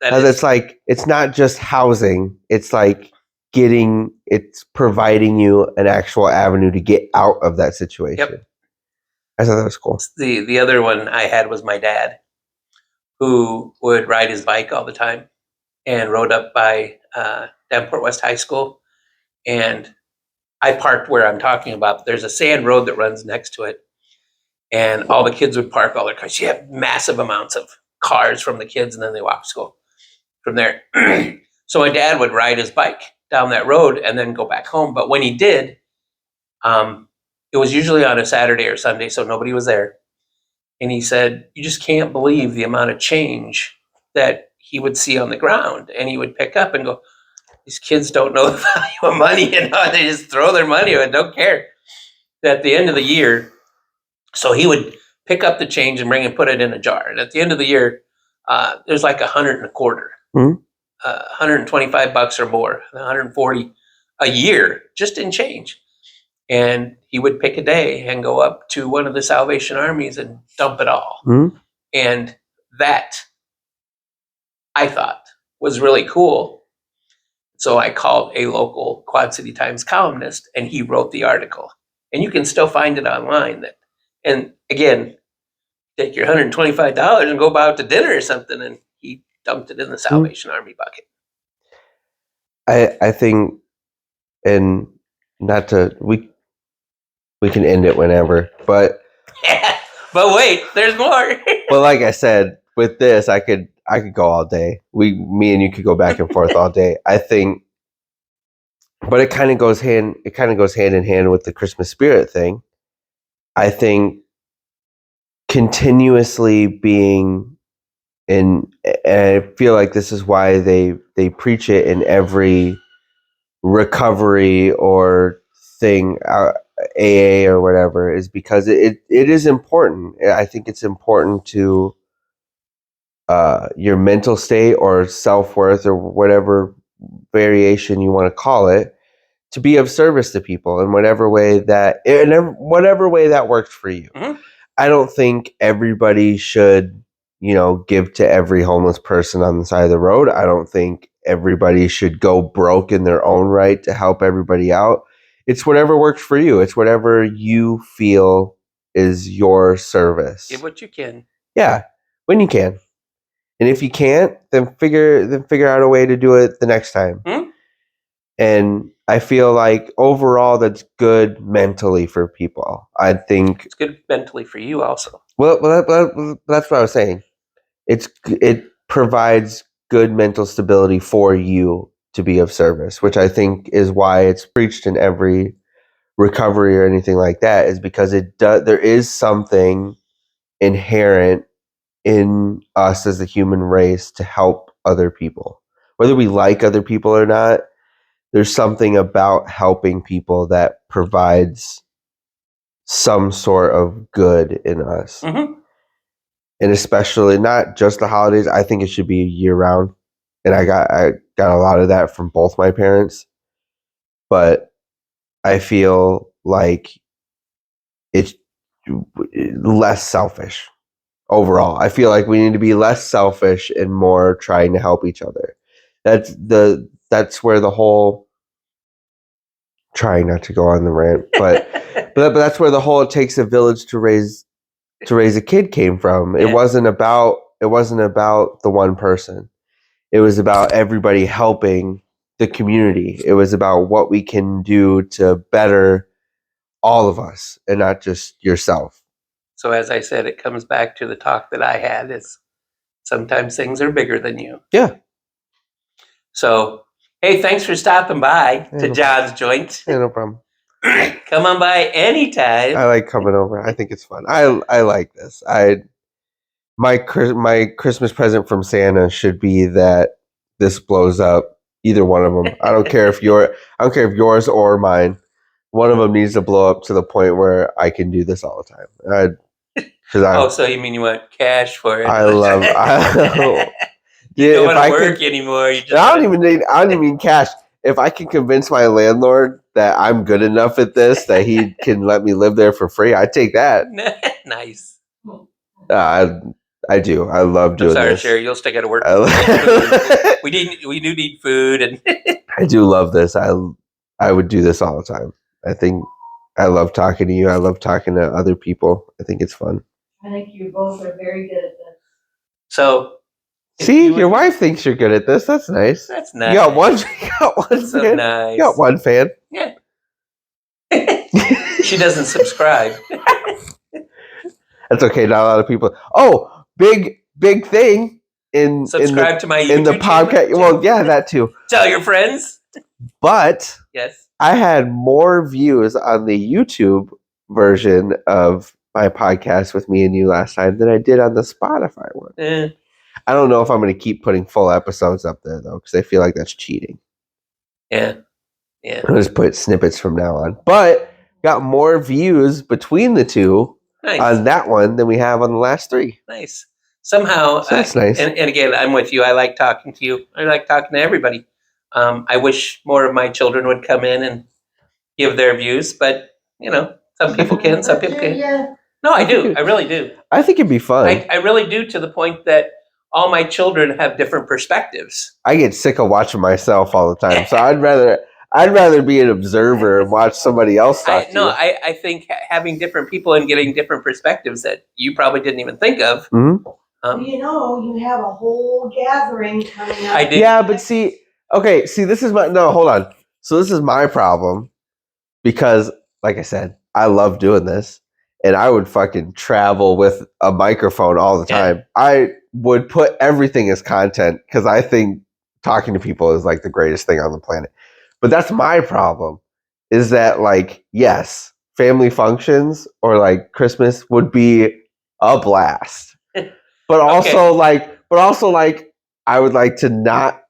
It's like, it's not just housing. It's like it's providing you an actual avenue to get out of that situation. Yep. I thought that was cool. The other one I had was my dad, who would ride his bike all the time and rode up by Davenport West High School. And I parked where I'm talking about. There's a sand road that runs next to it. And all the kids would park all their cars. You have massive amounts of cars from the kids, and then they walk to school from there. So my dad would ride his bike down that road and then go back home. But when he did, it was usually on a Saturday or Sunday, so nobody was there. And he said, you just can't believe the amount of change that he would see on the ground. And he would pick up and go, these kids don't know the value of money. They just throw their money away and don't care. At the end of the year, so he would pick up the change and bring and put it in a jar. And at the end of the year, there's like $100 and a quarter Mhm. $125 or more, 140 a year, just in change. And he would pick a day and go up to one of the Salvation Armies and dump it all. Mhm. And that, I thought, was really cool. So I called a local Quad City Times columnist, and he wrote the article. And you can still find it online. And again, take your $125 and go out to dinner or something, and he dumped it in the Salvation Army bucket. I think, and not to we can end it whenever, but But wait, there's more. but like I said, with this, I could go all day. Me and you could go back and forth all day. I think, but it kind of goes hand in hand with the Christmas spirit thing. I think continuously being in, and I feel like this is why they preach it in every recovery or thing, AA or whatever, is because it is important. I think it's important to your mental state or self-worth or whatever variation you want to call it, to be of service to people in whatever way that works for you. Mhm. I don't think everybody should, give to every homeless person on the side of the road. I don't think everybody should go broke in their own right to help everybody out. It's whatever works for you. It's whatever you feel is your service. Give what you can. Yeah, when you can. And if you can't, then figure out a way to do it the next time. Hmm? And I feel like overall that's good mentally for people. I think It's good mentally for you also. well that's what I was saying. It provides good mental stability for you to be of service, which I think is why it's preached in every recovery or anything like that, is because there is something inherent in us as the human race to help other people. Whether we like other people or not, there's something about helping people that provides some sort of good in us. Mm-hmm. And especially not just the holidays. I think it should be year round. And I got a lot of that from both my parents. But I feel like it's less selfish overall. I feel like we need to be less selfish and more trying to help each other. That's where the whole, trying not to go on the rant, but that's where the whole "it takes a village to raise a kid" came from. Yeah. It wasn't about the one person. It was about everybody helping the community. It was about what we can do to better all of us and not just yourself. So as I said, it comes back to the talk that I had, is sometimes things are bigger than you. Yeah. So, hey, thanks for stopping by Yeah, to no John's Joint. Yeah, no problem. Come on by anytime. I like coming over. I think it's fun. I like this. My Christmas present from Santa should be that this blows up. Either one of them. I don't care if yours or mine. One of them needs to blow up to the point where I can do this all the time. So you mean you want cash for it? I love. You don't want to work anymore. You just I don't even need cash. If I can convince my landlord that I'm good enough at this that he can let me live there for free, I'd take that. Nice. I do. I love doing I'm sorry, this. Sherry. You'll still got to work. We do need food, and I do love this. I would do this all the time. I think I love talking to you. I love talking to other people. I think it's fun. I think you both are very good at this. So, see, your wife thinks you're good at this. That's nice. That's nice. You got one. So fan. nice. You got one fan. Yeah. She doesn't subscribe. That's okay. Not a lot of people. Oh, big thing in Subscribe to my YouTube in the podcast. channel. Well, yeah, that too. Tell your friends. But Yes. I had more views on the YouTube version of my podcast with me and you last time than I did on the Spotify one. I don't know if I'm going to keep putting full episodes up there though, because I feel like that's cheating. Yeah. I'll just put snippets from now on. But got more views between the two Nice. on that one than we have on the last three. Nice. somehow, So that's nice. and again, I'm with you. I like talking to you. I like talking to everybody. I wish more of my children would come in and give their views, but some people can, some people can't. Yeah. No, I do. I really do. I think it'd be fun. I really do, to the point that all my children have different perspectives. I get sick of watching myself all the time, so I'd rather be an observer and watch somebody else talk to you. I think having different people and getting different perspectives that you probably didn't even think of. Mhm. Well, you have a whole gathering coming up. I did. Yeah, but see, this is hold on. So this is my problem because, like I said, I love doing this, and I would fucking travel with a microphone all the Yeah. time. I would put everything as content because I think talking to people is like the greatest thing on the planet. But that's my problem, is that, like, yes, family functions or like Christmas would be a blast. But also like I would like to not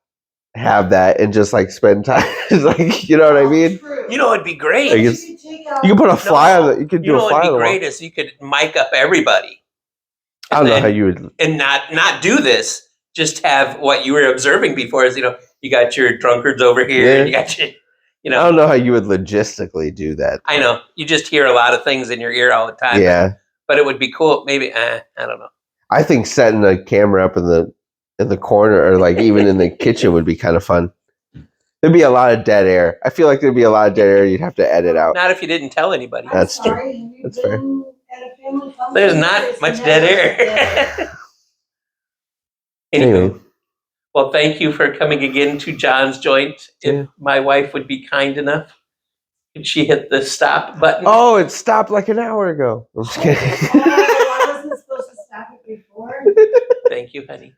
have that and just like spend time. Like, you know what I mean? True. It'd be great. Like, You it's- could take out- You can put a fly on the. You could do a fly What'd on be the wall. great is you could mic up everybody. I don't know And how then- you would. and not do this. Just have what you were observing before. Is you got your drunkards over here, Yeah. and you got your, I don't know how you would logistically do that. I know you just hear a lot of things in your ear all the time. Yeah, but it would be cool. Maybe I don't know. I think setting a camera up in the corner or like even in the kitchen would be kind of fun. There'd be a lot of dead air. I feel like there'd be a lot of dead air you'd have to edit out. Not if you didn't tell anybody. I'm That's true. sorry, have you That's fair. been at a family function? There's not There's much never dead dead air. Anyway, Anyway, well, thank you for coming again to John's Joint. If Yeah. my wife would be kind enough, could she hit the stop button? oh, it stopped like an hour ago. I'm just kidding. Oh, I wasn't supposed to stop it before. Thank you, honey.